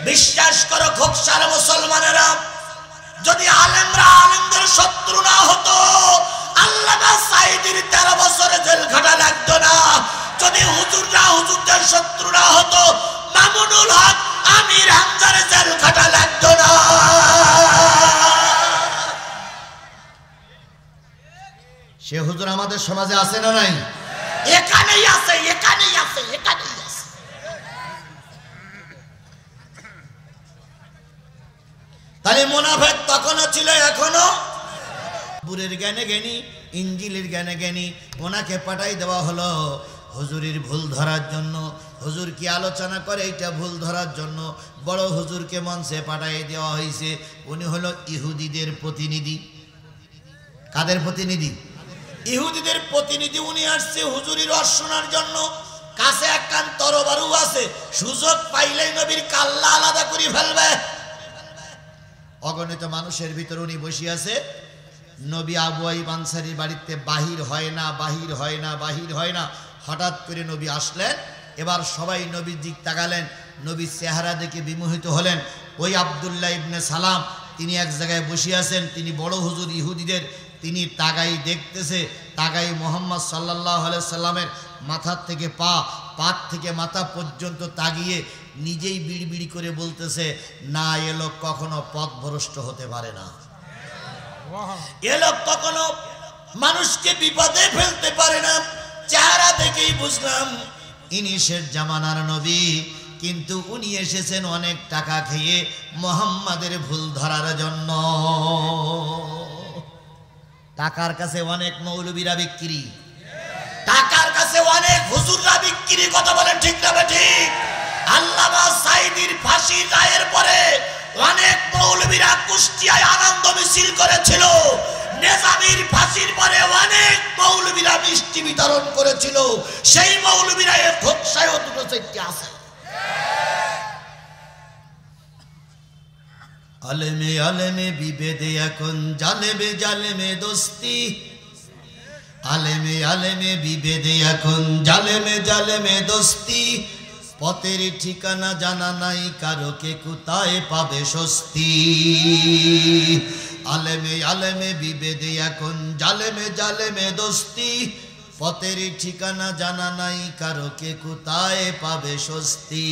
বিশ্বাস করো খোকসার মুসলমানেরা, যদি আলেমরা আলেমদের শত্রু না হতো, আল্লামা সাঈদীর 13 বছরে জেল খাটা লাগতো না। যদি হুজুররা হুজুরদের শত্রু না হতো, মামুনুল হক আমির হামজার জেল খাটা লাগতো না। সে হুজুর আমাদের সমাজে আছে না নাই? এখানেই আছে, এখানেই আছে, এখানেই আছে। তাহলে মুনাফিক তখনও ছিল, এখনো। বুরের জ্ঞানে জ্ঞানী, ইঞ্জিলের জ্ঞানে জ্ঞানী, ওনাকে পাঠাই দেওয়া হলো হুজুরের ভুল ধরার জন্য। হুজুর কি আলোচনা করে এইটা ভুল ধরার জন্য বড় হুজুরকে মঞ্চে পাঠাই দেওয়া হয়েছে। উনি হলো ইহুদিদের প্রতিনিধি। কাদের প্রতিনিধি? ইহুদিদের প্রতিনিধি। উনি আসছে হুজুরের ওয়াজ শোনার জন্য। কাছে একখান তরবারু আছে, সুযোগ পাইলেই নবীর কাল্লা আলাদা করে ফেলবে। অগণিত মানুষের ভিতর উনি বসে আছে। নবী আবু আইয়ুব আনসারীর বাড়িতে বাহির হয় না, বাহির হয় না, বাহির হয় না। হঠাৎ করে নবী আসলেন। এবার সবাই নবীর দিক তাকালেন, নবীর চেহারা দেখে বিমোহিত হলেন। ওই আব্দুল্লাহ ইবনে সালাম তিনি এক জায়গায় বসে আছেন, তিনি বড় হুজুর ইহুদিদের। তিনি তাগাই দেখতেছে, তাগাই মোহাম্মদ সাল্লাল্লাহু আলাইহি সাল্লামের মাথার থেকে পাত থেকে মাথা পর্যন্ত তাগিয়ে নিজেই বিড়বিড়ি করে বলতেছে, না এ লোক কখনো পথভ্রষ্ট হতে পারে না, এ লোক কখনো মানুষকে বিপদে ফেলতে পারে না। চেহারা দেখেই বুঝলাম ইনি শেষ জামানার নবী, কিন্তু উনি এসেছেন অনেক টাকা খেয়ে মুহাম্মাদের ভুল ধরার জন্য। টাকার কাছে অনেক মৌলবীরা বিক্রি, টাকার কাছে অনেক হুজুররা বিক্রি। কথা বলেন ঠিক না ঠিক? আল্লামা সাঈদীর ফাঁসির রায়ের পরে অনেক মৌলবীরা কুষ্টিয়ায় আনন্দ মিছিল করেছিল। নেজামীর ফাঁসির পরে অনেক মৌলবীরা মিষ্টি বিতরণ করেছিল। সেই মৌলবীরা এর খোকসায়ও দুটো চারটি আছে। আলেমে আলেমে বিভেদে এখন জালেমে জালেমে দোস্তি। আলেমে আলেমে বিভেদে এখন জালেমে জালেমে দোস্তি। পথের ঠিকানা জানা নাই কারো, কে কোথায় পাবে স্বস্তি। আলেমে আলেমে বিভেদে এখন জালেমে জালেমে দোস্তি। পথের ঠিকানা জানা নাই কারো, কে কোথায় পাবে স্বস্তি।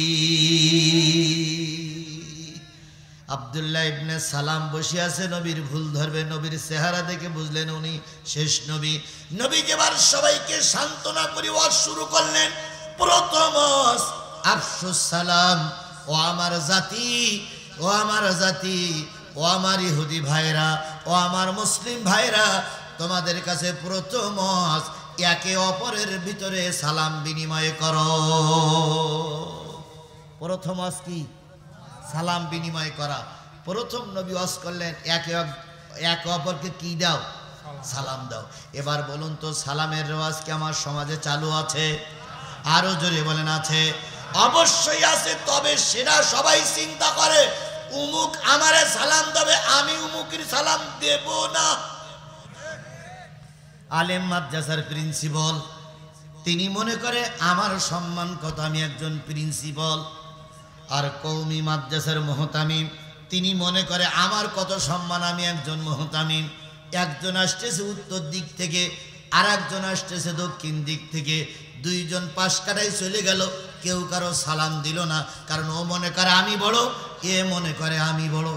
আব্দুল্লাহ ইবনে সালাম বসে আছে, নবীর ভুল ধরবে। নবীর চেহারা দেখে বুঝলেন উনি শেষ নবী। নবী যেবার সবাইকে সান্ত্বনা করে ওয়াজ শুরু করলেন, প্রথম আফসুস সালাম। ও আমার জাতি, ও আমার জাতি, ও আমার ইহুদি ভাইরা, ও আমার মুসলিম ভাইরা, তোমাদের কাছে প্রথম একে অপরের ভিতরে সালাম বিনিময় করো। প্রথম কি? সালাম বিনিময় করা। প্রথম নবী ওয়াজ করলেন একে অপরকে কি দাও? সালাম দাও। এবার বলুন তো, সালামের রেওয়াজ কি আমার সমাজে চালু আছে? আরো জোরে বলেন আছে? অবশ্যই আছে। তবে সেটা সবাই চিন্তা করে উমুক আমারে সালাম দেবে, আমি উমুকের সালাম দেব না। আলেম মাদ্রাসার প্রিন্সিপাল তিনি মনে করে আমার সম্মান কত, আমি একজন প্রিন্সিপাল। আর কওমি মাদ্রাসার মুহতামিম তিনি মনে করে আমার কত সম্মান, আমি একজন মুহতামিম। একজন আসতেছে উত্তর দিক থেকে, আর একজন আসতেছে দক্ষিণ দিক থেকে। দুইজন পাশ কাটাই চলে গেল, কেউ কারো সালাম দিল না। কারণ ও মনে করে আমি বড়, এ মনে করে আমি বড়।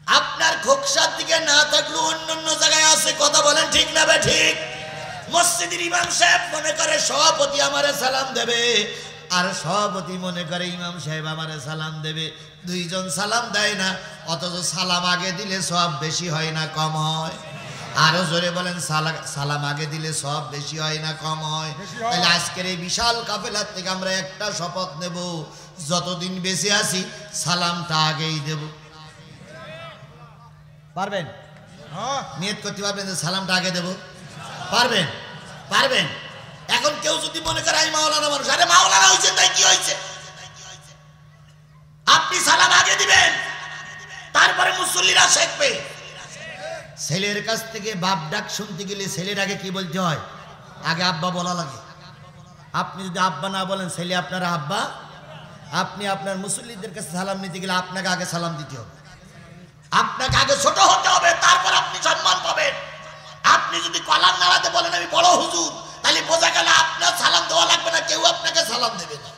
আপনার খোকসার দিকে না থাকলেও অন্য জায়গায় আছে, কথা বলেন ঠিক না বে ঠিক? মসজিদের ইমাম সাহেব মনে করে সভাপতি আমারে সালাম দেবে, আর সভাপতি মনে করে ইমাম সাহেব আমারে সালাম দেবে, দুইজন সালাম দেয় না, অথচ সালাম আগে দিলে সব বেশি হয় না কম হয়? আরো জোরে বলেন, সালাম আগে দিলে সব বেশি হয় না কম হয়? তাহলে আজকের এই বিশাল কাফেলার থেকে আমরা একটা শপথ নেব, যতদিন বেঁচে আছি সালামটা আগেই দেব। পারবেন? নিয়ত করতে পারবেন যে সালামটা আগে দেব? পারবেন? পারবেন? এখন কেউ যদি মনে করে আমি মাওলানা মানুষ, আরে মাওলানা হয়েছে তাই কি হয়েছে? আপনি সালাম আগে দিবেন, তারপরে মুসল্লিরা শিখবে। ছেলের কাছ থেকে বাপ ডাক শুনতে গেলে ছেলের আগে কি বলতে হয়? আগে আব্বা বলা লাগে। আপনি যদি আব্বা না বলেন, ছেলে আপনার আব্বা। আপনি আপনার মুসল্লিদের কাছে সালাম নিতে গেলে আপনাকে আগে সালাম দিতে হবে, আপনাকে আগে ছোট হতে হবে, তারপর আপনি সম্মান পাবেন। আপনি যদি কলার নাড়াতে বলেন আমি বড় হুজুর, তাহলে বোঝা গেল আপনার সালাম দেওয়া লাগবে না, কেউ আপনাকে সালাম দেবে না।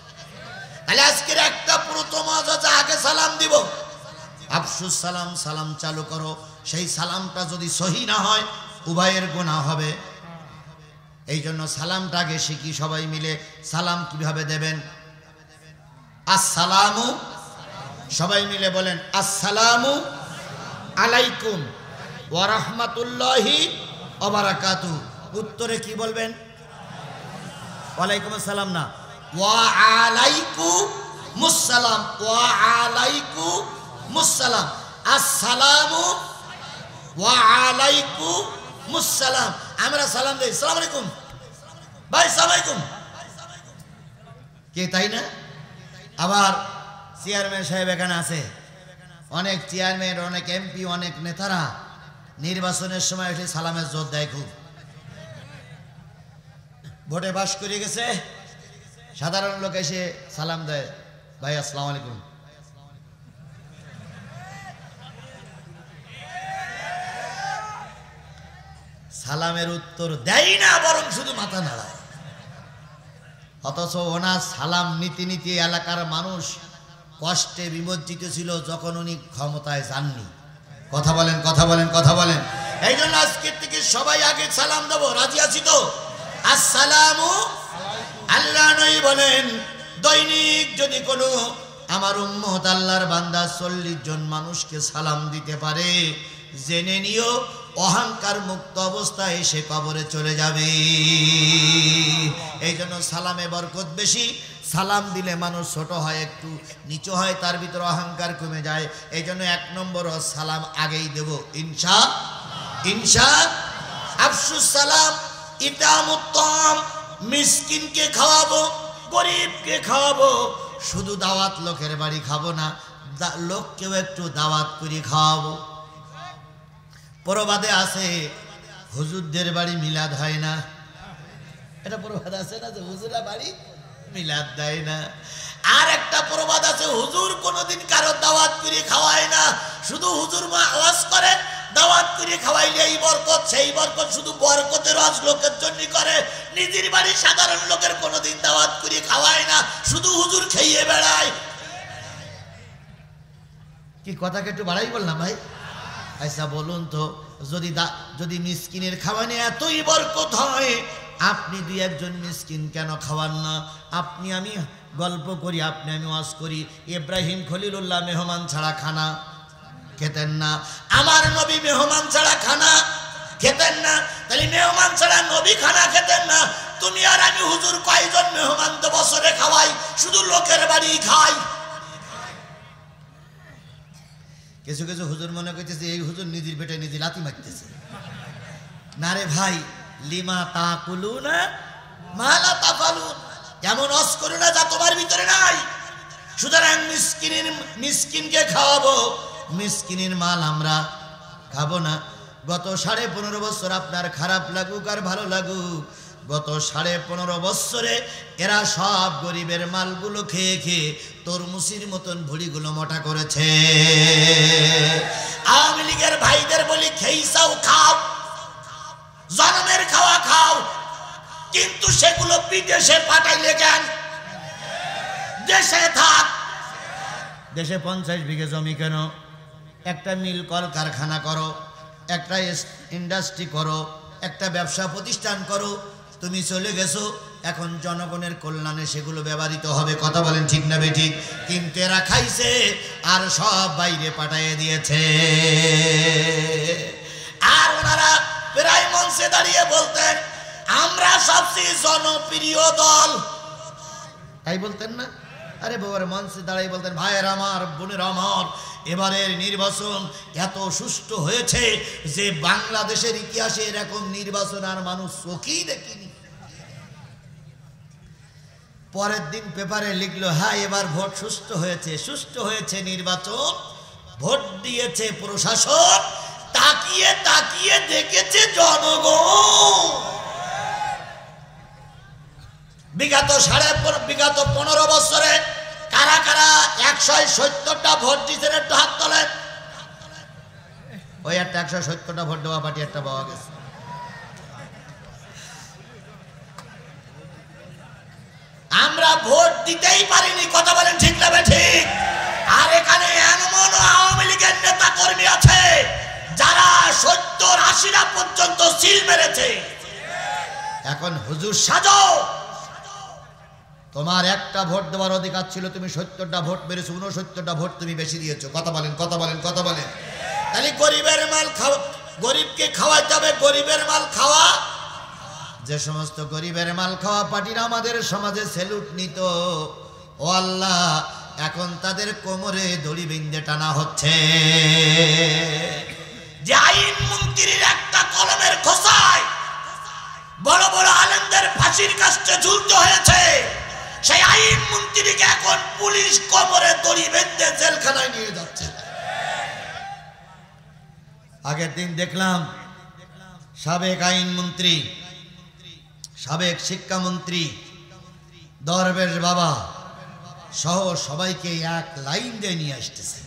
তাহলে আজকের একটা প্রথম আছে, আগে সালাম দিব। আফসুস সালাম, সালাম চালু করো। সেই সালামটা যদি সহি না হয় উভয়ের গুনাহ হবে। এই জন্য সালামটা আগে শিখি সবাই মিলে। সালাম কিভাবে দেবেন? আসসালামু, সবাই মিলে বলেন আসসালামু আলাইকুম ওয়া রাহমাতুল্লাহি ওয়া বারাকাতুহু। উত্তরে কি বলবেন? ওয়ালাইকুম আসসালাম না, ওয়া আলাইকুমুস সালাম, ওয়া আলাইকুমুস সালাম। আসসালামু ওয়া আলাইকুমুস সালাম। আমরা সালাম দেই, আসসালামু আলাইকুম ভাই, আসসালামু আলাইকুম, কে তাই না? আবার চেয়ারম্যান সাহেব এখানে আছে, অনেক চেয়ারম্যান, অনেক এমপি, অনেক নেতারা নির্বাচনের সময় এসে সালামের জোর দেয় খুব। ভোটে পাস করে গেছে, সাধারণ লোক এসে সালাম দেয়, ভাই আসসালামু আলাইকুম। সালামের উত্তর দেয় না, বরং শুধু মাথা নাড়ায়। অথচ ওনার সালাম নীতি নীতি এলাকার মানুষ কষ্টে বিমজ্জিত ছিল যখন উনি ক্ষমতায় যাননি। কথা বলেন, কথা বলেন, কথা বলেন। এই জন্য আজকের থেকে সবাই আগে সালাম দেবো, রাজি আছি তো? আসসালামু, আল্লাহ নবী বলেন দৈনিক যদি কোনো আমার উম্মত আল্লাহর বান্দা 40 জন মানুষকে সালাম দিতে পারে, জেনে নিও অহংকার মুক্ত অবস্থায় সে কবরে চলে যাবে। এই জন্য সালামে বরকত বেশি। সালাম দিলে মানুষ ছোট হয়, একটু নিচু হয়, তার ভিতরে অহংকার কমে যায়। এই জন্য 1 নম্বর সালাম আগেই দেব ইনশা ইনশা। আফসুস সালাম, ইতামুত তাম, মিসকিনকে খাওয়াবো, গরিবকে খাওয়াবো। শুধু দাওয়াত লোকের বাড়ি খাবো না, লোককেও একটু দাওয়াত করে খাওয়াবো। প্রবাদে আছে হুজুরদের বাড়ি মিলাদ হয় না, এটা প্রবাদ আছে না যে হুজুরা বাড়ি মিলাদ দেয় না। আর একটা প্রবাদ আছে হুজুর কোনোদিন কারো দাওয়াত করে খাওয়ায় না, শুধু হুজুর মা ওয়াজ করে, দাওয়াত করে খাওয়াইলে এই বরকত সেই বরকত, শুধু বরকতের ওয়াজ লোকের জন্য করে, নিজের বাড়ি সাধারণ লোকের কোনোদিন দাওয়াত করে খাওয়ায় না, শুধু হুজুর খেয়ে বেড়ায়। কি কথাকে একটু বাড়াই বললাম ভাই? আচ্ছা বলুন তো, যদি মিসকিনের খাওয়ানে এতই বরকত হয়, আপনি 2 একজন মিসকিন কেন খাওয়ান না? আপনি আমি গল্প করি, আপনি আমি ওয়াজ করি। ইব্রাহিম খলিলুল্লাহ মেহমান ছাড়া খানা খেতেন না, আমার নবী মেহমান ছাড়া খানা খেতেন না। তাহলে মেহমান ছাড়া নবী খানা খেতেন না, তুমি আর আমি হুজুর কয়জন মেহমান তো বছরে খাওয়াই, শুধু লোকের বাড়ি খাই। কিছু কিছু হুজুর মনে করতেছে এই হুজুর নিজের পেটে নিজে লাথি মারতেছে। না রে ভাই, লিমা তাকুলুনা মা লা তাফালুন, এমন অস করো না যা তোমার ভিতরে নাই। সুতরাং মিসকিনকে খাওয়াবো, মিসকিনের মাল আমরা খাবো না। গত 15.5 বছর আপনার খারাপ লাগুক আর ভালো লাগুক, গত 15.5 বছরে এরা সব গরিবের মালগুলো খেয়ে খেয়ে তরমুসির মতন ভুড়িগুলো মোটা করেছে। আওয়ামী লীগের ভাইদের বলি খেইসাও খাও, জনমের খাওয়া খাও, কিন্তু সেগুলো বিদেশে পাঠাইলে কেন? দেশে থাক। দেশে 50 বিঘে জমি কেন? একটা মিল কল কারখানা করো, একটা ইন্ডাস্ট্রি করো, একটা ব্যবসা প্রতিষ্ঠান করো, তুমি চলে গেছো, এখন জনগণের কল্যাণে সেগুলো ব্যবহৃত হবে। কথা বলেন ঠিক না বেঠিক? কিন্তু এরা খাইছে আর সব বাইরে পাঠিয়ে দিয়েছে। আর ওনারা প্রায় মঞ্চে দাঁড়িয়ে বলতেন আমরা সবচেয়ে জনপ্রিয় দল, তাই বলতেন না? আরে বাবার মঞ্চে দাঁড়িয়ে বলতেন ভাইয়ের আমার, বোনের আমার, এবারের নির্বাচন এত সুষ্ঠু হয়েছে যে বাংলাদেশের ইতিহাসে এরকম নির্বাচন আর মানুষ চোখেই দেখিনি। পরের দিন পেপারে লিখলো হ্যাঁ এবার ভোট সুষ্ঠু হয়েছে, সুষ্ঠু হয়েছে নির্বাচন, ভোট দিয়েছে প্রশাসন, তাকিয়ে তাকিয়ে দেখেছে জনগণ। বিগত 15 বছরে কারা কারা 170টা ভোট দিয়েছেন একটু হাত তোলেন। ওই একটা 170টা ভোট দেওয়া পার্টি একটা পাওয়া গেছে। আমরা ভোট দিতেই পারিনি। কথা বলেন ঠিক না ঠিক? আর এখানে এমন আওয়ামী লীগের নেতা কর্মী আছে যারা 70-80টা পর্যন্ত সিল মেরেছে। এখন হুজুর সাজো, তোমার একটা ভোট দেওয়ার অধিকার ছিল, তুমি 70টা ভোট মেরেছো, 69টা ভোট তুমি বেশি দিয়েছো। কথা বলেন, কথা বলেন, কথা বলেন। তাহলে গরিবের মাল খাওয়া, গরিবকে খাওয়াতে হবে, গরিবের মাল খাওয়া। যে সমস্ত গরিবের মাল খাওয়া পার্টিরা আমাদের সমাজে সেলুট নিত, ও আল্লাহ এখন তাদের কোমরে দড়ি বেঁধে টানা হচ্ছে। যে আইন মন্ত্রীর একটা কলমের খোসায় বড় বড় আলেমদের ফাঁসির কাস্টে ঝুলতে হয়েছে, সেই আইন মন্ত্রীকে এখন পুলিশ কোমরে দড়ি বেঁধে জেলখানায় নিয়ে যাচ্ছে। আগের দিন দেখলাম সাবেক আইনমন্ত্রী, সাবেক শিক্ষামন্ত্রী দরবেশ বাবা সহ সবাইকে এক লাইন দিয়ে নিয়ে আসতেছে।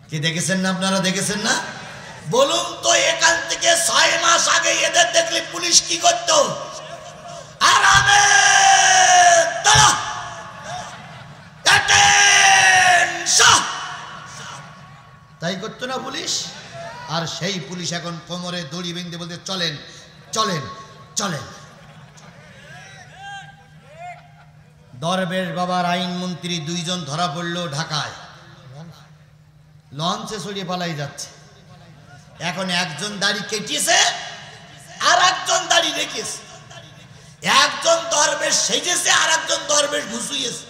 কি দেখেছেন না আপনারা? দেখেছেন না? বলুন তো এখান থেকে 6 মাস আগে এদের দেখলে পুলিশ কি করত? আরামে দাঁড়া, তাই করতো না পুলিশ? আর সেই পুলিশ এখন কোমরে দড়ি বেঁধে বলতে চলেন চলেন চলেন। দরবেশ বাবার আইনমন্ত্রী 2 জন ধরা পড়লো ঢাকায়, লঞ্চে চড়িয়ে পালাই যাচ্ছে। এখন একজন দাড়ি কেটেছে আর একজন দাড়ি রেখেছে, একজন দরবেশ সেজেছে আর একজন দরবেশ ঘুষুইয়েছে।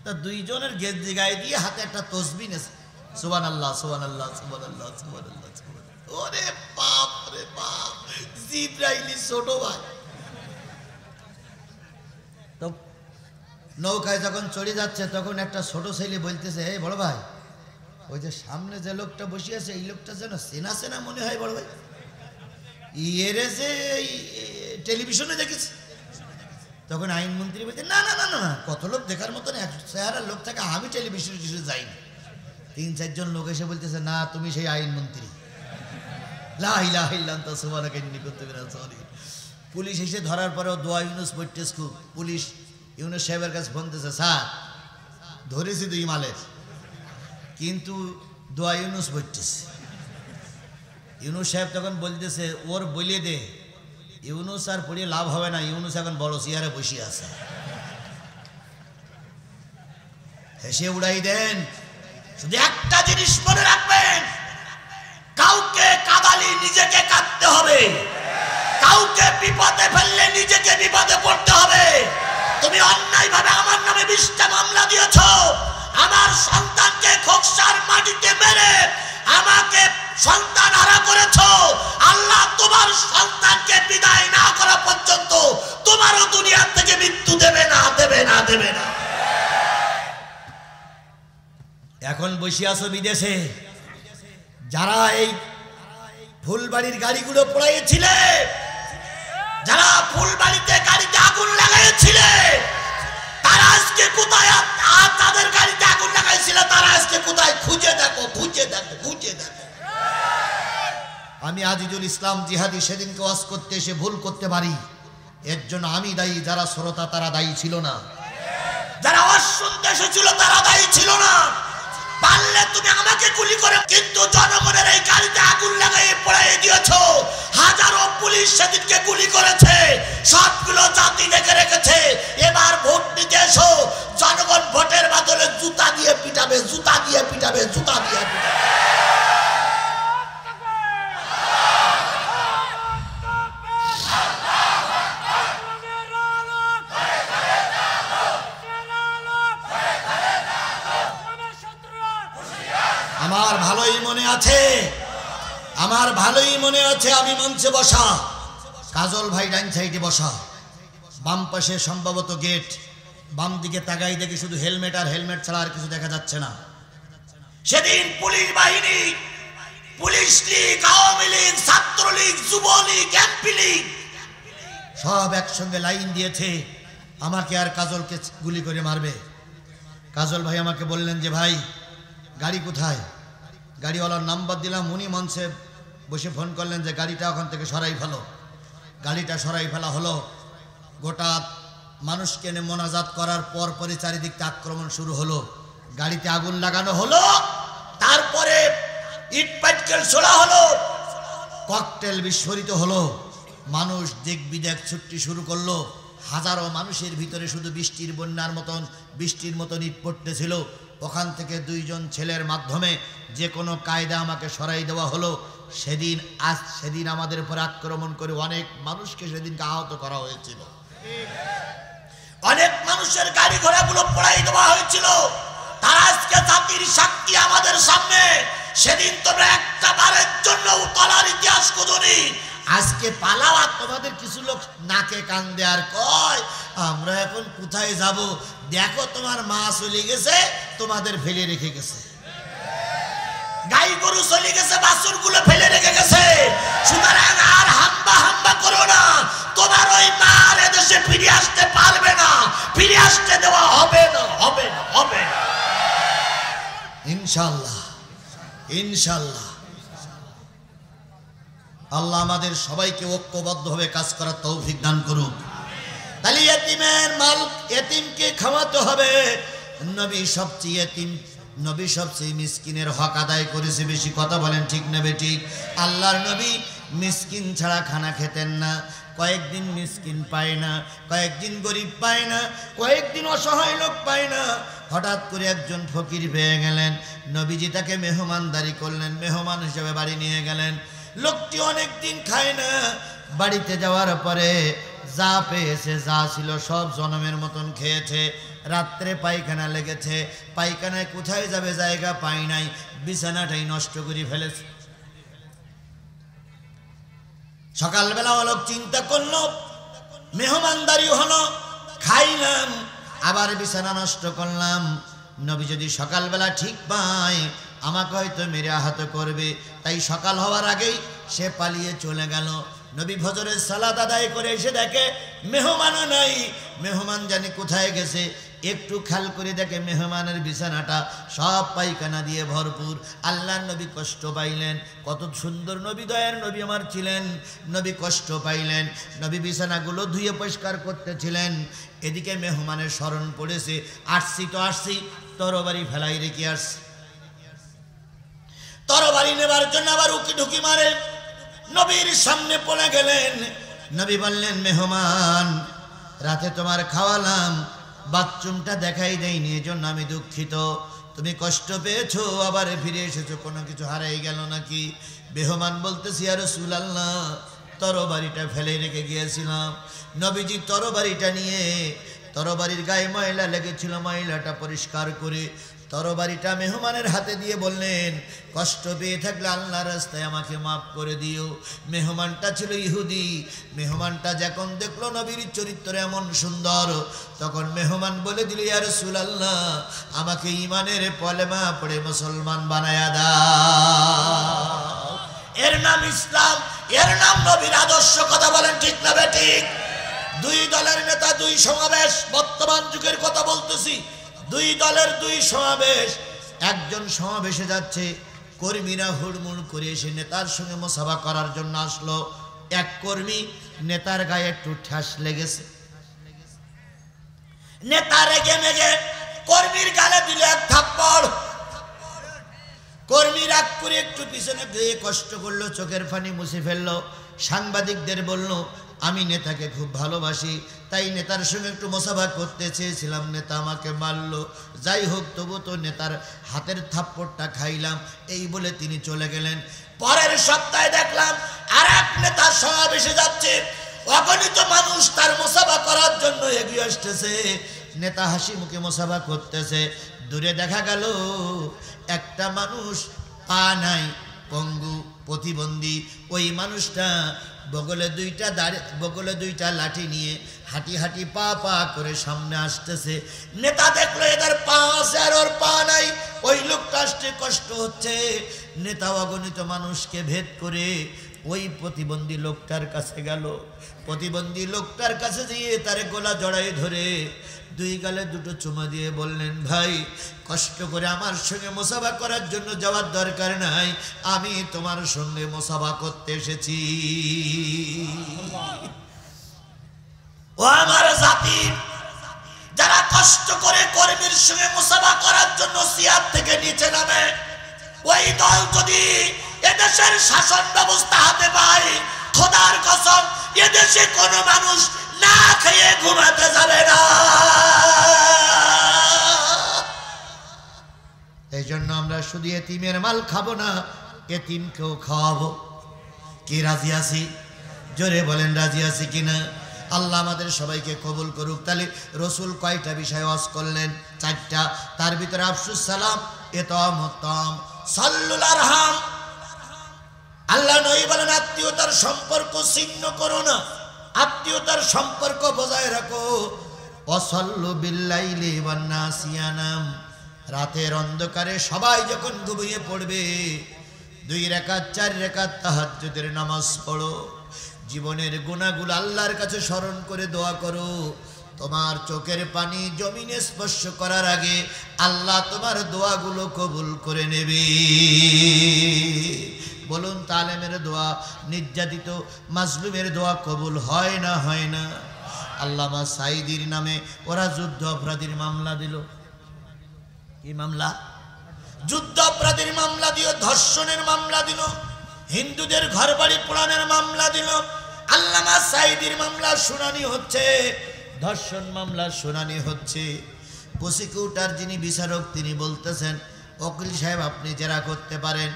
তা 2 জনের গেঞ্জি গায়ে দিয়ে হাতে একটা তসবিহ নেছে, সুবহানাল্লাহ সুবহানাল্লাহ সুবহানাল্লাহ সুবহানাল্লাহ। ওরে বাপ রে বাপ, জিবরাইলি ছোট ভাই। তো নৌকায় যখন চড়ে যাচ্ছে তখন একটা ছোট ছেলে বলতেছে এই বড় ভাই, ওই যে সামনে যে লোকটা বসে আছে এই লোকটা যেন চেনা চেনা মনে হয় বড় ভাই, এরে যে টেলিভিশনে দেখেছি। তখন আইনমন্ত্রী বলছে না না না না না, কত লোক দেখার মতন এক চেহারার লোক থাকে, আমি টেলিভিশনে যাইনি। 3-4 জন লোক এসে বলতেছে না তুমি সেই আইনমন্ত্রী। লা ইলাহা ইল্লাল্লাহ সুবহানাকা ইন্নী কুনতু মিনাজ জালিমিন। পুলিশ এসে ধরার পরেও দোয়া ইউনুস পড়তেছ খুব। পুলিশ ইউনুস সাহেবের কাছে ফোন দিয়েছে, স্যার ধরেছি 2 মালের, কিন্তু দোয়া ইউনুস পড়তেছে। ইউনুস সাহেব তখন বলতেছে ওর বলে দে ইউনুস আর পড়িয়ে লাভ হবে না, ইউনুস এখন বড় চেয়ারে বসে আছে। হেসে উড়াই দেন। শুধু একটা জিনিস মনে রাখবেন, কাউকে কাঁদালি নিজেকে কাঁদতে হবে, কাউকে বিপদে ফেললে নিজেকে বিপদে পড়তে হবে। তুমি অন্যায় ভাবে আমার নামে 20টা মামলা দিয়েছ, আমার সন্তানকে খোকসার মাটিতে মেরে আমাকে সন্তান হারা করেছ। আল্লাহ তোমার সন্তানকে বিদায় না করা পর্যন্ত তোমারও দুনিয়া থেকে মৃত্যু দেবে না, দেবে না, দেবে না। এখন বসে আছো বিদেশে, যারা এই ফুলবাড়ির গাড়িগুলো পোড়াইছিলে, যারা ফুলবাড়িতে গাড়িতে আগুন লাগাইছিলে, তারা আজকে কোথায়? তাদের গাড়িতে আগুন লাগাইছিল, তারা আজকে কোথায়? খুঁজে দেখো, খুঁজে দেখো, খুঁজে দেখো। আমি আজিজুল ইসলাম জিহাদি সেদিনকে ওয়াজ করতে এসে ভুল করতে পারি, এর জন্য আমি দায়ী। যারা শ্রোতা তারা দায়ী ছিল না, যারা ওয়াজ শুনতে এসেছিল তারা দায়ী ছিল না। পারলে তুমি আমাকে গুলি করে, কিন্তু জনগণের এই গাড়িতে আগুন লাগাইয়ে পড়াইয়ে দিয়েছো। হাজারো পুলিশ সেদিনকে গুলি করেছে, সবগুলো জাতি দেখে রেখেছে। এবার ভোট নিতে এসো, জনগণ ভোটের বদলে জুতা দিয়ে পিটাবে, জুতা দিয়ে পিটাবে, জুতা দিয়ে পিটাবে। আমার ভালোই মনে আছে, আমার ভালোই মনে আছে, আমি মঞ্চে বসা, কাজল ভাই ডাইন সাইডে বসা, বাম পাশে সম্ভবত গেট, বাম দিকে তাকাই দেখি শুধু হেলমেট আর হেলমেট ছাড়া আর কিছু দেখা যাচ্ছে না। সেদিন পুলিশ বাহিনী, পুলিশ লীগ, আওয়ামী লীগ, ছাত্রলীগ, যুবলীগ, এমপি লীগ সব একসঙ্গে লাইন দিয়েছে আমাকে আর কাজলকে গুলি করে মারবে। কাজল ভাই আমাকে বললেন যে ভাই গাড়ি কোথায়? গাড়িওয়ালার নাম্বার দিলাম, উনি মঞ্চে বসে ফোন করলেন যে গাড়িটা ওখান থেকে সরাই ফেলো। গাড়িটা সরাই ফেলা হলো। গোটা মানুষকে এনে মোনাজাত করার পর পরে চারিদিকটা আক্রমণ শুরু হলো, গাড়িতে আগুন লাগানো হলো, তারপরে ইট পাটকেল ছোড়া হলো, ককটেল বিস্ফোরিত হলো, মানুষ দিক বিদেক ছুটতে শুরু করলো। হাজারো মানুষের ভিতরে শুধু বৃষ্টির বন্যার মতন, বৃষ্টির মতন ইট পড়তেছিল। ওখান থেকে দুইজন ছেলের মাধ্যমে যে কোনো কায়দা আমাকে সরাই দেওয়া হলো। সেদিন আমাদের উপর আক্রমণ করে অনেক মানুষকে সেদিনকে আহত করা হয়েছিল, অনেক মানুষের গাড়ি ঘোড়াগুলো পোড়াই দেওয়া হয়েছিল। তারা আজকে জাতির সাক্ষী আমাদের সামনে। সেদিন তোমরা একটা বারের জন্য তলার ইতিহাস খুঁজুনি। আজকে পালাওয়া তোমাদের কিছু লোক নাকে কান দেয়ার কয় আমরা এখন কোথায় যাব? দেখো তোমার মা চলে গেছে, তোমাদের ফেলে রেখে গেছে, গাই গরু চলে গেছে, বাছুর গুলো ফেলে রেখে গেছে। সুতরাং আর হাম্বা হাম্বা করো না। তোমার ওই মার এদেশে ফিরে আসতে পারবে না, ফিরে আসতে দেওয়া হবে না, হবে না, হবে না, ইনশাআল্লাহ, ইনশাআল্লাহ। আল্লাহ আমাদের সবাইকে ঐক্যবদ্ধভাবে কাজ করার তৌফিক দান করুক। তাহলে এতিমের মাল এতিমকে খাওয়াতে হবে। নবী সবচেয়ে এতিম, নবী সবচেয়ে মিসকিনের হক আদায় করেছে। বেশি কথা বলেন ঠিক না বেঠিক? আল্লাহর নবী মিসকিন ছাড়া খানা খেতেন না। কয়েকদিন মিসকিন পায় না, কয়েকদিন গরিব পায় না, কয়েকদিন অসহায় লোক পায় না। হঠাৎ করে একজন ফকির পেয়ে গেলেন, নবীজি তাকে মেহমানদারি করলেন, মেহমান হিসেবে বাড়ি নিয়ে গেলেন। লোকটি অনেক দিন খায় না। বাড়িতে যাওয়ার পরে যা পেয়েছে, যা ছিল সব জনমের মতন খেয়েছে। রাত্রে পায়খানা লেগেছে, পায়খানায় কোথায় যাবে জায়গা পায় নাই, বিছানাটাই নষ্ট করে ফেলেছে। সকালবেলা লোক চিন্তা করলো, মেহমানদারি হলো, খাইলাম, আবার বিছানা নষ্ট করলাম। নবী যদি সকালবেলা ঠিক পায় আমাকে হয়তো মেরে আহত করবে, তাই সকাল হওয়ার আগেই সে পালিয়ে চলে গেল। নবী ফজরের সালাত আদায় করে এসে দেখে মেহমানও নাই। মেহমান জানি কোথায় গেছে, একটু খেয়াল করে দেখে মেহমানের বিছানাটা সব পায়খানা দিয়ে ভরপুর। আল্লাহর নবী কষ্ট পাইলেন। কত সুন্দর নবী, দয়ার নবী আমার ছিলেন। নবী কষ্ট পাইলেন, নবী বিছানাগুলো ধুয়ে পরিষ্কার করতেছিলেন। এদিকে মেহমানের স্মরণ পড়েছে, আসছি তো আসছি, তরবারি ফেলাই রেখে আসছি। তরবারি নেবার জন্য আবার উকি ঢুকি মারে, নবীর সামনে পড়ে গেলেন। নবী বললেন, মেহমান, রাতে তোমার খাওয়ালাম, বাথরুমটা দেখাই দেয়নি, এজন্য আমি দুঃখিত। তুমি কষ্ট পেয়েছো, আবার ফিরে এসেছো, কোনো কিছু হারাই গেল নাকি? মেহমান বলতেছি, ইয়া রাসূলুল্লাহ, তরবারিটা ফেলে রেখে গিয়েছিলাম। নবীজি তরবারিটা নিয়ে, তরবারির গায়ে ময়লা লেগেছিল, ময়লাটা পরিষ্কার করে তরবারিটা মেহমানের হাতে দিয়ে বললেন, কষ্ট পেয়ে থাকলে আল্লাহর রাস্তায় আমাকে মাফ করে দিও। মেহমানটা ছিল ইহুদি। মেহমানটা যখন দেখলো নবীর চরিত্র এমন সুন্দর, তখন মেহমান বলে দিল, ইয়া রাসূলুল্লাহ, আমাকে ঈমানের কলেমা পড়ে মুসলমান বানায়া দাও। এর নাম ইসলাম, এর নাম নবীর আদর্শ। কথা বলেন ঠিক না বেঠিক? দুই দলের নেতা, দুই সমাবেশ, বর্তমান যুগের কথা বলতেছি। দুই দলের দুই সমাবেশ। একজন সমাবেশে যাচ্ছে, কর্মীরা হুড়মুড় করে এসে নেতার সঙ্গে মুসাফা করার জন্য আসলো। এক কর্মী নেতার গায়ে একটু ঠাস লেগেছে, নেতা রেগে মেগে কর্মীর গালে দিল এক থাপ্পড়। কর্মী রাগ করে একটু পিছনে গিয়ে কষ্ট করলো, চোখের পানি মুছে ফেললো। সাংবাদিকদের বলল, আমি নেতাকে খুব ভালোবাসি, তাই নেতার সঙ্গে একটু মোসাফা করতে চেয়েছিলাম, নেতা আমাকে মারলো। যাই হোক, তবু তো নেতার হাতের থাপ্পড়টা খাইলাম, এই বলে তিনি চলে গেলেন। পরের সপ্তাহে দেখলাম আর এক নেতা সমাবেশে যাচ্ছে, অগণিত মানুষ তার মোসাফা করার জন্য এগিয়ে আসতেছে। নেতা হাসি মুখে মোসাফা করতেছে। দূরে দেখা গেল একটা মানুষ পা নাই, পঙ্গু, প্রতিবন্ধী। ওই মানুষটা বগলে দুইটা লাঠি নিয়ে হাঁটি হাঁটি পা পা করে সামনে আসতেছে। নেতা দেখলো এদের পা আছে আর ওর পা নাই, ওই লোকটা আসতে কষ্ট হচ্ছে। নেতা অগণিত মানুষকে ভেদ করে ওই প্রতিবন্ধী লোকটার কাছে গেল। প্রতিবন্ধী লোকটার কাছে গিয়ে তার গলা জড়াই ধরে দুই গালে দুটো চুমা দিয়ে বললেন, ভাই, কষ্ট করে আমার সঙ্গে মোসাফা করার জন্য যাওয়ার দরকার নাই, আমি তোমার সঙ্গে মোসাফা করতে এসেছি। ও আমার জাতি, যারা কষ্ট করে কর্মীর সঙ্গে মোসাফা করার জন্য চেয়ার থেকে নিচে নামে, ওই দল যদি এদেশের শাসন ব্যবস্থা হাতে পায়, খোদার কসম এদেশে কোনো মানুষ না খেয়ে ঘুমাতে যাবে না। এই জন্য আমরা শুধু এতিমের মাল খাবো না, এতিমকেও খাওয়াবো। কি রাজি আছি? জোরে বলেন, রাজি আছি কিনা? আল্লাহ আমাদের সবাইকে কবুল করুক। তাহলে রসুল কয়টা বিষয় ওয়াজ করলেন? 4টা। তার ভিতরে আফসুস সালাম, ইতাম, সাল্লুল আরহাম। আল্লাহ নবী বলেন, আত্মীয়তার সম্পর্ক ছিন্ন করো না, আত্মীয়তার সম্পর্ক বজায় রাখো। ওয়াসাল্লু বিল্লাইলি ওয়ান নাস ইয়ানাম। রাতের অন্ধকারে সবাই যখন ঘুমিয়ে পড়বে, 2 রাকাত 4 রাকাত তাহাজ্জুদের নামাজ পড়ো। জীবনের গুনাহগুলো আল্লাহর কাছে স্মরণ করে দোয়া করো। তোমার চোখের পানি জমিনে স্পর্শ করার আগে আল্লাহ তোমার দোয়াগুলো কবুল করে নেবে। বলুন, তালেমের দোয়া, নির্যাতিত মাজলুমের দোয়া কবুল হয় না? হয় না? আল্লামা সাঈদীর নামে ওরা যুদ্ধ অপরাধীর মামলা দিল। কি মামলা? যুদ্ধ অপরাধীর মামলা দিল, ধর্ষণের মামলা দিল, হিন্দুদের ঘরবাড়ি পোড়ানোর মামলা দিল। আল্লামা সাঈদীর মামলা শুনানি হচ্ছে, ধর্ষণ মামলা শুনানি হচ্ছে। প্রসিকিউটর যিনি বিচারক, তিনি বলতেছেন, উকিল সাহেব আপনি জেরা করতে পারেন।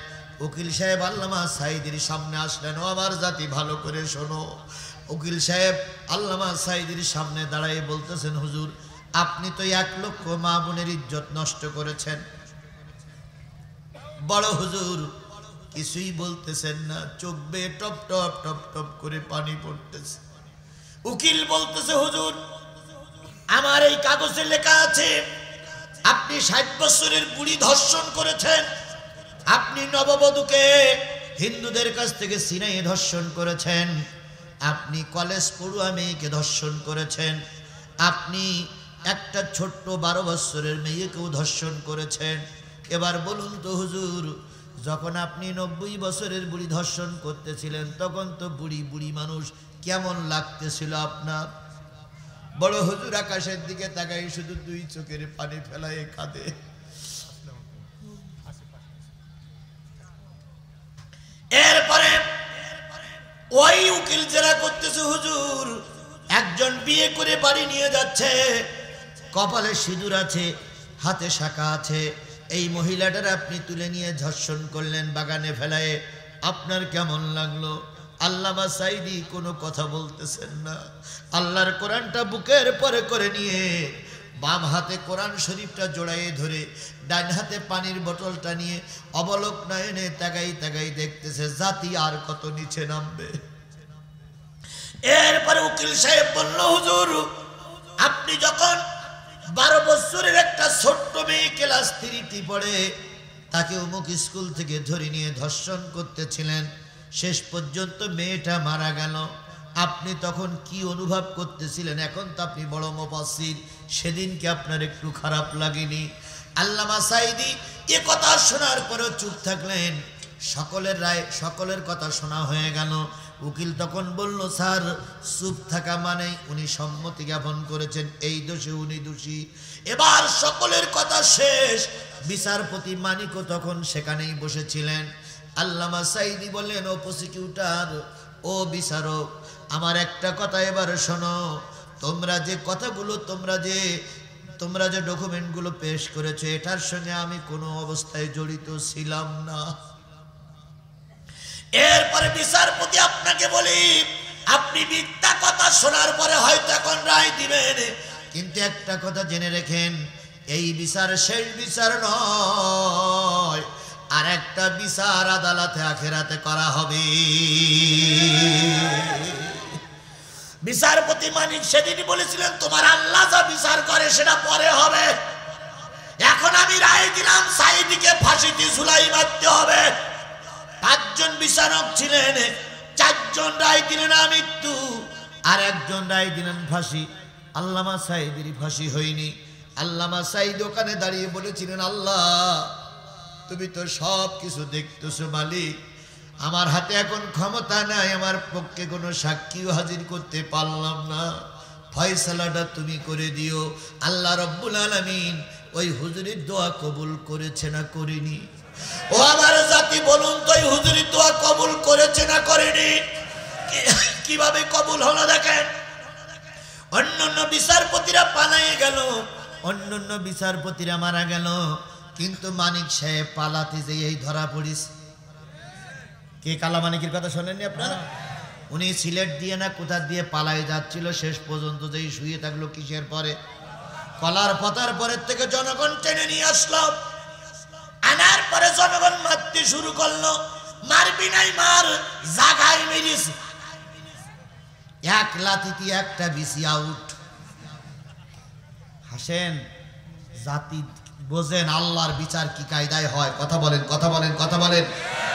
উকিল সাহেব আল্লামা সাঈদীর সামনে আসলেন। ও আমার জাতি, ভালো করে শোনো। উকিল সাহেব আল্লামা সাঈদীর সামনে দাঁড়াই বলতেছেন, হুজুর, আপনি তো 1 লক্ষ মা বোনের ইজ্জত নষ্ট করেছেন। বড় হুজুর কিছুই বলতেছেন না, চোখ বেয়ে টপ টপ টপ টপ করে পানি পড়তেছে। উকিল বলতেছে, হুজুর, আমার এই কাগজে লেখা আছে আপনি 60 বছরের বুড়ি ধর্ষণ করেছেন, আপনি নববধূকে হিন্দুদের কাছ থেকে ছিনাইয়ে ধর্ষণ করেছেন, আপনি কলেজ পড়ুয়া মেয়েকে ধর্ষণ করেছেন, আপনি একটা ছোট্ট 12 বছরের মেয়েকেও ধর্ষণ করেছেন। এবার বলুন তো হুজুর, যখন আপনি 90 বছরের বুড়ি ধর্ষণ করতেছিলেন, তখন তো বুড়ি বুড়ি মানুষ কেমন লাগতেছিল আপনার? বড় হুজুর আকাশের দিকে তাকাই শুধু 2 চোখের পানি ফেলায় কাঁদে। এরপরে ওই উকিল জেরা করতেছে, হুজুর, একজন বিয়ে করে বাড়ি নিয়ে যাচ্ছে, কপালে সিঁদুর আছে, হাতে শাঁখা আছে, এই মহিলাটার আপনি তুলে নিয়ে ধর্ষণ করলেন বাগানে ফেলায়, আপনার কেমন লাগলো? আল্লামা সাঈদী কোনো কথা বলতেছেন না। আল্লাহর কোরআনটা বুকের পরে করে নিয়ে বাম হাতে কোরআন শরীফটা জড়াইয়ে ধরে ডান হাতে পানির বোতলটা নিয়ে অবলোক নয়নে তাকাই তাকাই দেখতেছে, জাতি আর কত নিচে নামবে। এরপরে উকিল সাহেব বলল, হুজুর, আপনি যখন 12 বছরের একটা ছোট্ট মেয়ে ক্লাস 3 পড়ে, তাকে অমুক স্কুল থেকে ধরে নিয়ে ধর্ষণ করতেছিলেন, শেষ পর্যন্ত মেয়েটা মারা গেল, আপনি তখন কি অনুভব করতেছিলেন? এখন তো আপনি বড় মুফাসসির, সেদিনকে আপনার একটু খারাপ লাগেনি? আল্লামা সাঈদী এ কথা শোনার পরেও চুপ থাকলেন। সকলের রায়, সকলের কথা শোনা হয়ে গেল। উকিল তখন বলল, স্যার চুপ থাকা মানে উনি সম্মতি জ্ঞাপন করেছেন, এই দোষে উনি দোষী। এবার সকলের কথা শেষ। বিচারপতি মানিকও তখন সেখানেই বসেছিলেন। আল্লামা সাঈদী বললেন, ও প্রসিকিউটর, ও বিচারক, আমার একটা কথা এবার শোনো। তোমরা যে কথাগুলো, তোমরা যে ডকুমেন্টগুলো পেশ করেছো, এটার সঙ্গে আমি কোনো অবস্থায় জড়িত ছিলাম না। এরপরে বিচারপতি আপনাকে বলি, আপনি মিথ্যা কথা শোনার পরে হয়তো এখন রায় দিবেন, কিন্তু একটা কথা জেনে রেখেন, এই বিচার শেষ বিচার নয়, আর একটা বিচার আদালতে আখিরাতে করা হবে। বিচারপতি মানিক সেদিনই বলেছিলেন, তোমার আল্লাহ যা বিচার করে সেটা পরে হবে। এখন আমি রায় দিলাম সাঈদীকে ফাঁসিতে ঝুলাই মারতে হবে। 5 জন বিচারক ছিলেন, 4 জন রায় দিলেন মৃত্যু, আর 1 জন রায় দিলেন ফাঁসি। আল্লামা সাঈদীর ফাঁসি হয়নি। আল্লামা সাঈদ ওখানে দাঁড়িয়ে বলেছিলেন, আল্লাহ তুমি তো সব কিছু দেখতেছো মালিক, আমার হাতে এখন ক্ষমতা নাই, আমার পক্ষে কোনো সাক্ষীও হাজির করতে পারলাম না, ফয়সালাটা তুমি করে দিও। আল্লাহ রব্বুল আলামিন ওই হুজুরের দোয়া কবুল করেছে না করেনি? ও আমার জাতি বলুন তো, ওই হুজুরের দোয়া কবুল করেছে না করেনি? কিভাবে কবুল হলো দেখেন। অন্যান্য বিচারপতিরা পালিয়ে গেল, অন্যান্য বিচারপতিরা মারা গেল, কিন্তু মানিক সাহেব পালাতে যেই ধরা পড়িস। কে কালা মানিকের কথা শোনেননি আপনারা? উনি সিলেট দিয়ে না কোথা দিয়ে পালাই যাচ্ছিল, শেষ পর্যন্ত যেই শুয়ে থাকলো কিসের পরে, কলার পাতার পরের থেকে জনগণ টেনে নিয়ে আসলো। আনার পরে জনগণ মারতে শুরু করলো। মারবি নাই মার, জাগায় মেরিস। 1 লাথিতে একটা বিসি আউট। হাসেন, জাতি বোঝেন আল্লাহর বিচার কি কায়দায় হয়। কথা বলেন, কথা বলেন, কথা বলেন।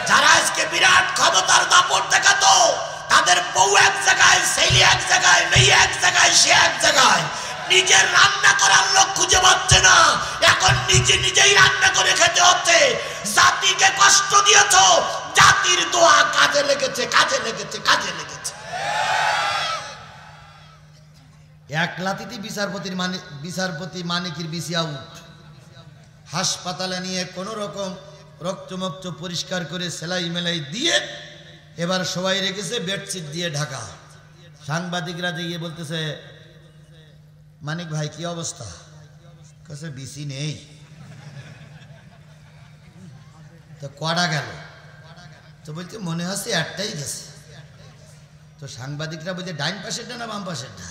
যারা আজকে বিরাট ক্ষমতার দাপট দেখাতো, তাদের বউ এক জায়গায়, ছেলে এক জায়গায়, মেয়ে এক জায়গায়, সে এক জায়গায়, নিজের রান্না করার লোক খুঁজে পাচ্ছে না, এখন নিজেই রান্না করে খেতে হচ্ছে। জাতিকে কষ্ট দিয়েছো, জাতির দোয়া কাজে লেগেছে, কাজে লেগেছে, কাজে লেগেছে। 1 লাথিতে বিচারপতি মানিকের বিসি আউট। হাসপাতালে নিয়ে কোনো রকম রক্তমুক্ত পরিষ্কার করে সেলাই মেলাই দিয়ে এবার সবাই রেখেছে বেডশিট দিয়ে ঢাকা। সাংবাদিকরা গিয়ে বলতেছে, মানিক ভাই কি অবস্থা? কাছে বিসি নেই। তো কড়া গেল, তো বলছে মনে হচ্ছে একটাই গেছে। তো সাংবাদিকরা বলছে ডাইন পাশেরটা না বাম পাশেরটা?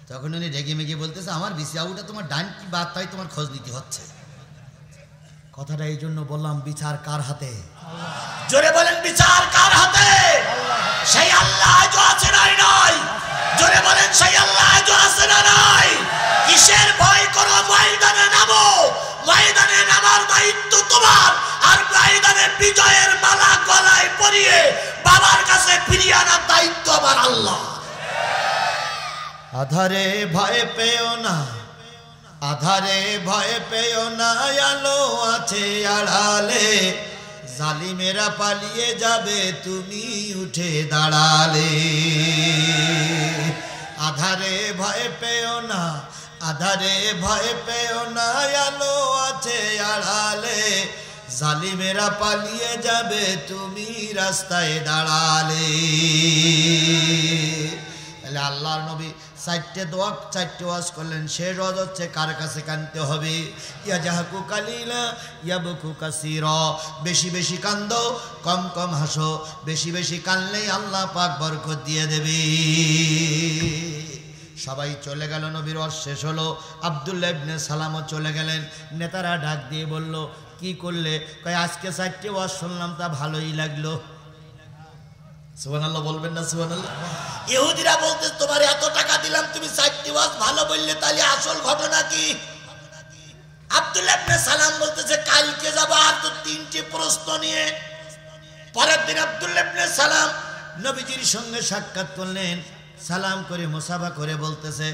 তখন উনি রেগে মেগে বলতেছে, আমার বিসি আউটটা তোমার ডাইন কি বাদ, তাই তোমার খোঁজ নিতে হচ্ছে। কথাটা এই জন্য বললাম, বিচার কার হাতে? জোরে বলেন, বিচার কার হাতে? সেই আল্লাহ আজও আছে নাই নাই? জোরে বলেন, সেই আল্লাহ আজও আছে না নাই? কিসের ভয় করো? ময়দানে নামো, ময়দানে নামার দায়িত্ব তোমার, আর ময়দানে বিজয়ের মালা গলায় পরিয়ে বাবার কাছে ফিরিয়ে আনার দায়িত্ব আমার আল্লাহ। আধারে ভয় পেও না, আধারে ভয় পেও না, আলো আছে আড়ালে, জালিমেরা পালিয়ে যাবে তুমি উঠে দাঁড়ালে। আধারে ভয় পেও না, আধারে ভয় পেও না, আলো আছে আড়ালে, জালিমেরা পালিয়ে যাবে তুমি রাস্তায় দাঁড়ালে। তাহলে আল্লাহর নবী 4টে দোয়া 4টে ওয়াজ করলেন। শেষ ওয়াজ হচ্ছে কার কাছে কানতে হবে? ইয়া জাহাকু কালিলা ইয়াবকু কাসীরা। বেশি বেশি কান্দো, কম কম হাসো। বেশি বেশি কানলেই আল্লাহ পাক বরকত দিয়ে দেবে। সবাই চলে গেল, নবীর ওয়াজ শেষ হলো। আব্দুল্লাহ ইবনে সালামও চলে গেলেন। নেতারা ডাক দিয়ে বলল, কি করলে? কয় আজকে 4টে ওয়াজ শুনলাম, তা ভালোই লাগলো। সুবহানাল্লাহ বলবেন না? সুবহানাল্লাহ। ইহুদিরা বলতে, তোমার এত টাকা দিলাম, তুমি 4টি ওয়াজ ভালো বললে, তাহলে আসল ঘটনা কি? আব্দুল্লাহ ইবনে সালাম বলতেছে, কালকে যাব আর তো 3টে প্রশ্ন নিয়ে। পরের দিন আব্দুল্লাহ ইবনে সালাম নবীজির সঙ্গে সাক্ষাৎ করলেন। সালাম করে মুসাফা করে বলতেছে,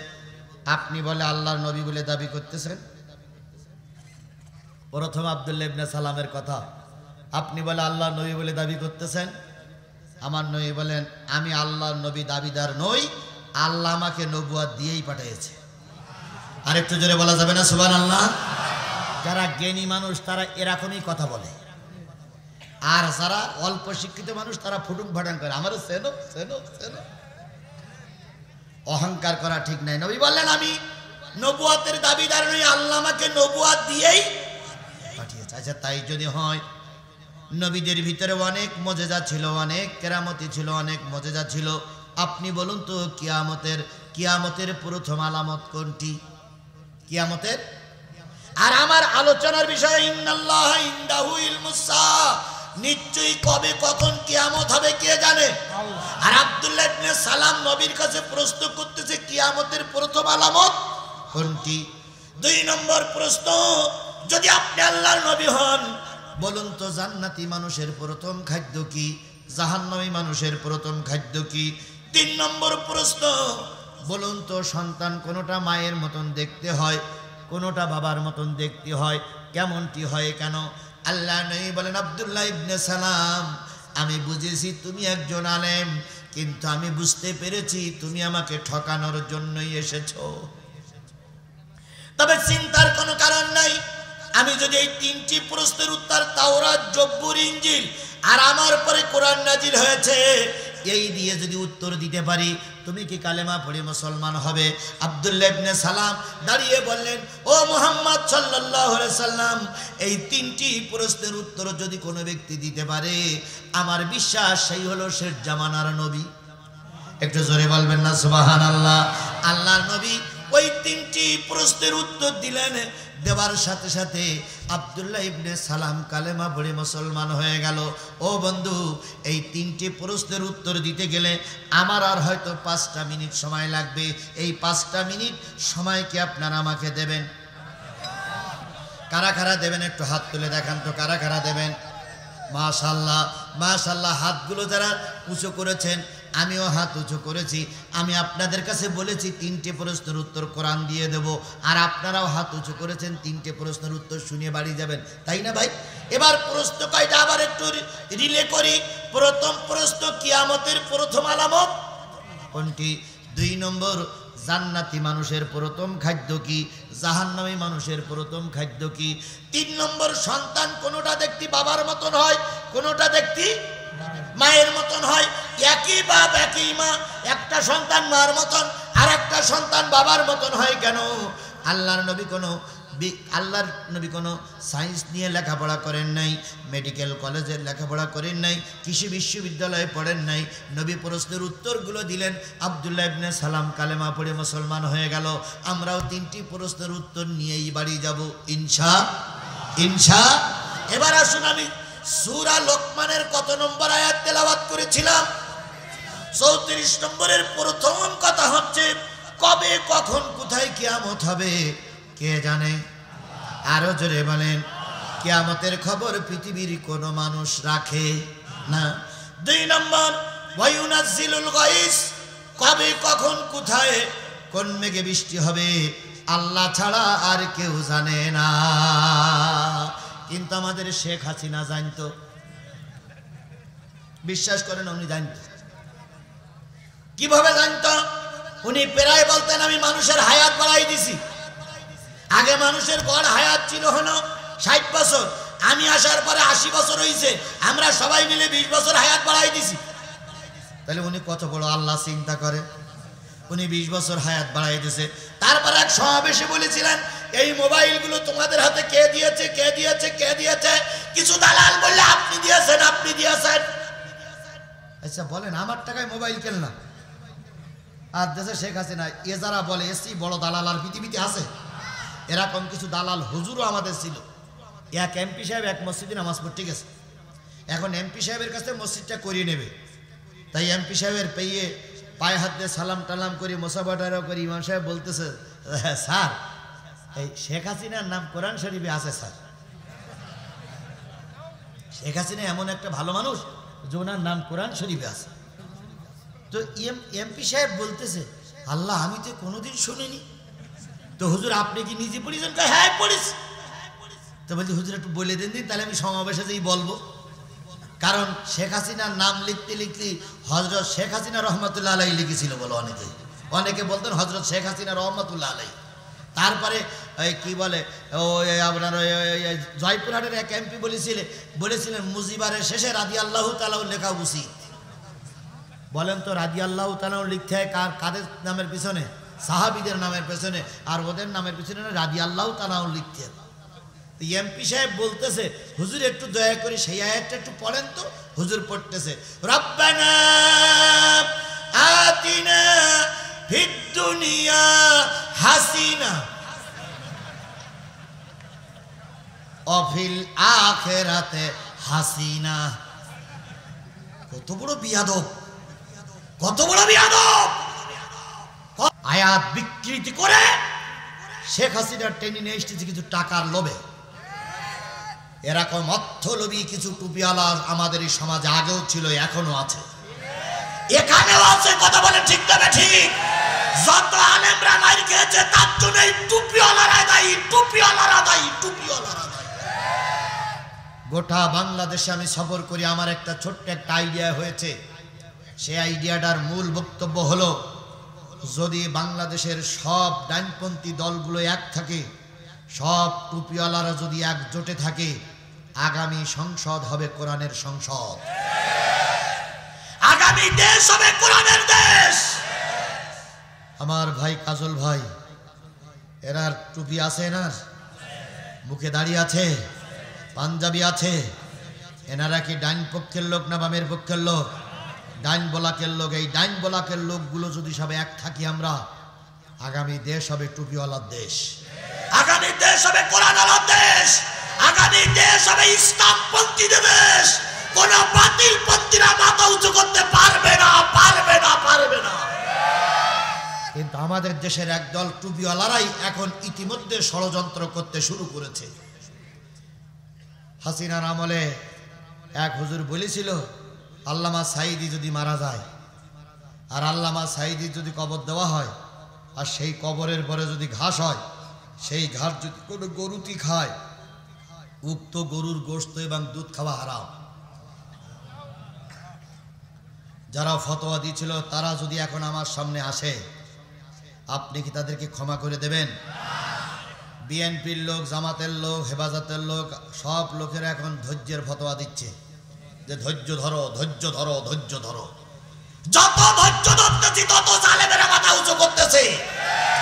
আপনি বলে আল্লাহর নবী বলে দাবি করতেছেন? প্রথম আব্দুল্লাহ ইবনে সালামের কথা, আপনি বলে আল্লাহর নবী বলে দাবি করতেছেন? আমার নবী বলেন, আমি আল্লাহর নবী দাবিদার নই, আল্লাহ আমাকে নবুয়ত দিয়েই পাঠিয়েছে। আরেকটু জোরে বলা যাবে না সুবহানাল্লাহ? যারা জ্ঞানী মানুষ তারা এরকমই কথা বলে, আর যারা অল্প শিক্ষিত মানুষ তারা ফুটুক ফাটাং করে, আমারও সেনো সেনো সেনো। অহংকার করা ঠিক নাই। নবী বললেন, আমি নবুয়তের দাবিদার নই, আল্লাহ আমাকে নবুয়ত দিয়েই পাঠিয়েছে। আচ্ছা, তাই যদি হয়, নবীদের ভিতরে অনেক মজেজা ছিল, অনেক কেরামতি ছিল, অনেক মজেজা ছিল। আপনি বলুন তো, কিয়ামতের প্রথম আলামত কোনটি? কিয়ামতের। আর আমার আলোচনার বিষয় ইন্নাল্লাহ ইনদাহু ইলমুস সাআ, নিশ্চয়ই কবে কখন কিয়ামত হবে কে জানে। আর আব্দুল্লাহ ইবনে সালাম নবীর কাছে প্রশ্ন করতেছে কিয়ামতের প্রথম আলামত কোনটি? 2 নম্বর প্রশ্ন, যদি আপনি আল্লাহর নবী হন বলুন তো, জান্নাতি মানুষের প্রথম খাদ্য কি? জাহান্নামী মানুষের প্রথম খাদ্য কি? 3 নম্বর প্রশ্ন, বলুন তো, সন্তান কোনোটা মায়ের মতন দেখতে হয়, কোনোটা বাবার মতন দেখতে হয়, কেমনটি হয় কেন? আল্লাহ নবী বলেন, আব্দুল্লাহ ইবনে সালাম, আমি বুঝেছি তুমি একজন আলেম, কিন্তু আমি বুঝতে পেরেছি তুমি আমাকে ঠকানোর জন্যই এসেছো। তবে চিন্তার কোনো কারণ নাই, আমি যদি এই 3টি প্রশ্নের উত্তর তাওরাত, জব্বুর, ইনজিল আর আমার পরে কোরআন নাজিল হয়েছে এই দিয়ে যদি উত্তর দিতে পারি, তুমি কি কালেমা পড়ে মুসলমান হবে? আব্দুল্লাহ ইবনে সালাম দাঁড়িয়ে বললেন, ও মুহাম্মদ সাল্লাল্লাহু আলাইহি সাল্লাম, এই 3টি প্রশ্নের উত্তর যদি কোনো ব্যক্তি দিতে পারে, আমার বিশ্বাস সেই হলো শেষ জামানার নবী। একটু জোরে বলবেন না সুবহানাল্লাহ? আল্লাহর নবী ওই 3টি প্রশ্নের উত্তর দিলেন, দেওয়ার সাথে সাথে আব্দুল্লাহ ইবনে সালাম কালেমা পড়ে মুসলমান হয়ে গেল। ও বন্ধু, এই 3টি প্রশ্নের উত্তর দিতে গেলে আমার আর হয়তো 5টা মিনিট সময় লাগবে। এই 5টা মিনিট সময় কি আপনারা আমাকে দেবেন? কারা কারা দেবেন একটু হাত তুলে দেখান তো, কারা কারা দেবেন? মাশাআল্লাহ মাশাআল্লাহ, হাতগুলো যারা উঁচু করেছেন, আমিও হাত উঁচু করেছি। আমি আপনাদের কাছে বলেছি 3টে প্রশ্নের উত্তর কোরআন দিয়ে দেব, আর আপনারাও হাত উঁচু করেছেন, 3টে প্রশ্নের উত্তর শুনে বাড়ি যাবেন, তাই না ভাই? এবার প্রশ্ন কয়টা আবার একটু রিলে করি। প্রথম প্রশ্ন, কিয়ামতের প্রথম আলামত কোনটি? 2 নম্বর, জান্নাতি মানুষের প্রথম খাদ্য কি? জাহান্নামী মানুষের প্রথম খাদ্য কি? 3 নম্বর, সন্তান কোনোটা দেখতি বাবার মতন হয়, কোনোটা দেখতি মায়ের মতন হয়। একই বাপ একই মা, একটা সন্তান মার মতন আর একটা সন্তান বাবার মতন হয় কেন? আল্লাহর নবী কোনো সায়েন্স নিয়ে লেখাপড়া করেন নাই, মেডিকেল কলেজে লেখাপড়া করেন নাই, কৃষি বিশ্ববিদ্যালয়ে পড়েন নাই। নবী প্রশ্নের উত্তরগুলো দিলেন। আব্দুল্লাহ ইবনে সালাম কালেমা পড়ে মুসলমান হয়ে গেল। আমরাও 3টি প্রশ্নের উত্তর নিয়েই বাড়ি যাব ইনশাআল্লাহ। এবার আসুন, আমি সূরা লোকমানের কত নম্বর আয়াত তেলাওয়াত করেছিলাম? 34 নম্বরের প্রথম কথা হচ্ছে, কবে কখন কোথায় কিয়ামত হবে কে জানে? আরো জোরে বলেন। কিয়ামতের খবর পৃথিবীর কোনো মানুষ রাখে না। 2 নম্বর, ওয়ায়ুনাজ্জিলুল গায়স, কবে কখন কোথায় কোন মেঘে বৃষ্টি হবে আল্লাহ ছাড়া আর কেউ জানে না। কিন্তু আমাদের শেখ হাসিনা জানতো, বিশ্বাস করেন উনি জানতো। কিভাবে জানতো? উনি প্রায় বলতেন, আমি মানুষের হায়াত বাড়াই দিছি। আগে মানুষের গড় হায়াত ছিল হলো 60 বছর, আমি আসার পরে 80 বছর হয়েছে, আমরা সবাই মিলে 20 বছর হায়াত বাড়াই দিছি। তাহলে উনি কত বড় আল্লাহ চিন্তা করে, উনি 20 বছর হায়াত বাড়াই দিয়েছে। তারপর এক সমাবেশে বলেছিলেন, এই মোবাইলগুলো তোমাদের হাতে কে দিয়েছে কে দিয়েছে কে দিয়েছে? কিছু দালাল বললে আপনি দিয়েছেন আপনি দিয়েছেন। আচ্ছা বলেন, আমার টাকায় মোবাইল কেনলাম, আর দেশে শেখ হাসিনা, এ যারা বলে এসি বড় দালাল আর পৃথিবীতে আছে? এরকম কিছু দালাল হুজুরও আমাদের ছিল। এক এমপি সাহেব এক মসজিদে নামাজ পড়তে গেছে, এখন এমপি সাহেবের কাছে মসজিদটা করিয়ে নেবে, তাই এমপি সাহেবের পেয়ে পায়ে হাত দিয়ে সালাম টালাম করি, মোসাফাটারও করি। ইমাম সাহেব বলতেছে, স্যার এই শেখ হাসিনার নাম কোরআন শরীফে আছে স্যার। শেখ হাসিনা এমন একটা ভালো মানুষ যে ওনার নাম কোরআন শরীফে আছে। তো এমপি সাহেব বলতেছে, আল্লাহ আমি তো কোনোদিন শুনিনি। তো হুজুর আপনি কি নিজে পড়েছেন? হ্যাঁ পড়েছি। তো বলছি হুজুর একটু বলে দেন দিন, তাহলে আমি সমাবেশে যেই বলবো। কারণ শেখ হাসিনার নাম লিখতে লিখতে হজরত শেখ হাসিনা রহমতুল্লাহ আলাই লিখেছিল বলে অনেকে বলতেন হজরত শেখ হাসিনা রহমতুল্লাহ আলাই। তারপরে ওই কি বলে ওই আপনার ওই জয়পুরহাটের এক এমপি বলেছিলেন মুজিবারের শেষে রাদিয়াল্লাহু তাআলা লেখা উচিত। বলেন তো রাদিয়াল্লাহু তাআলা লিখতে হয় কাদের নামের পিছনে? সাহাবীদের নামের পেছনে, আর ওদের নামের পিছনে রাদিয়াল্লাহু তাআলা লিখতে হয়। এমপি সাহেব বলতেছে হুজুর একটু দয়া করে সেই আয়াতটা একটু পড়েন তো। হুজুর পড়তেছে রব্বানা আতিনা ফিদ দুনিয়া হাসিনা অফিল আখিরাতে হাসিনা। কত বড় বিয়াদব, কত বড় বিয়াদব! আয়াত বিকৃতি করে শেখ হাসিনার টেনে নিয়ে এসেছে কিছু টাকার লোভে। এরকম অর্থলোভী কিছু টুপিওয়ালা আমাদের এই সমাজে আগেও ছিল, এখনো আছে, এখানেও আছে। কথা বলে ঠিক তবে ঠিক। যত আলেমরা মার খেয়েছে তার জন্য এই টুপিওয়ালারা দায়ী, টুপিওয়ালারা দায়ী, টুপিওয়ালারা দায়ী। গোটা বাংলাদেশে আমি সফর করি, আমার একটা ছোট্ট একটা আইডিয়া হয়েছে। সেই আইডিয়াটার মূল বক্তব্য হলো যদি বাংলাদেশের সব ডানপন্থী দলগুলো এক থাকে, সব টুপিওয়ালারা যদি একজোটে থাকে, আগামী সংসদ হবে কোরআনের সংসদ, আগামী দেশ হবে কোরআনের দেশ। আমার ভাই কাজল ভাই, এনার টুপি আছে, এনার মুখে দাঁড়িয়ে আছে, পাঞ্জাবি আছে। এনারা কি ডাইন পক্ষের লোক না বামের পক্ষের লোক? ডাইন বলাকের লোক। এই ডাইন বলাকের লোকগুলো যদি সব এক থাকি আমরা, আগামী দেশ হবে টুপিওয়ালার দেশ, আগামী দেশ হবে কোরআনওয়ালার দেশ, আগামী দেশ হবে ইসলামপন্থীদের দেশ। কোন বাতিল পন্থীরা মাথা উঁচু করতে পারবে না, পারবে না, পারবে না। কিন্তু আমাদের দেশের একদল টুপিওয়ালারাই এখন ইতিমধ্যে ষড়যন্ত্র করতে শুরু করেছে। হাসিনার আমলে এক হুজুর বলেছিল আল্লামা সাঈদী যদি মারা যায়, আর আল্লামা সাঈদীর যদি কবর দেওয়া হয়, আর সেই কবরের পরে যদি ঘাস হয়, সেই ঘাস যদি কোনো গরুটি খায়, উক্ত গরুর গোশত এবং দুধ খাওয়া হারাম। যারা ফতোয়া দিয়েছিল তারা যদি এখন আমার সামনে আসে, আপনি কি তাদেরকে ক্ষমা করে দেবেন? বিএনপির লোক, জামাতের লোক, হেফাজতের লোক, সব লোকেরা এখন ধৈর্যের ফতোয়া দিচ্ছে যে ধৈর্য ধরো, ধৈর্য ধরো, ধৈর্য ধরো। যত ধৈর্য ধরতেছি তত জালেমেরা মাথা উঁচু করতেছে।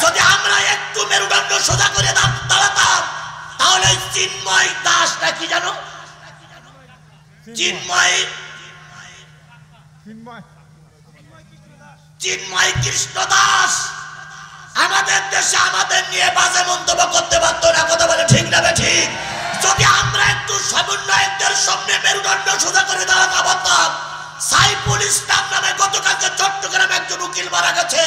যদি আমরা একটু মেরুদণ্ড সোজা করে দাঁড়াতাম, তাহলে চিন্ময় দাস না কি জানো, চিন্ময় কৃষ্ণ দাস আমাদের দেশে আমাদের নিয়ে বাজে মন্তব্য করতে পারতো না। কথা বলে ঠিক না ঠিক? যদি আমরা একটু সমন্বয়কদের সামনে মেরুদণ্ড সোজা করে দাঁড়াতে পারতাম। সাইফুল ইসলাম নামে গতকালকে চট্টগ্রামে একজন উকিল মারা গেছে,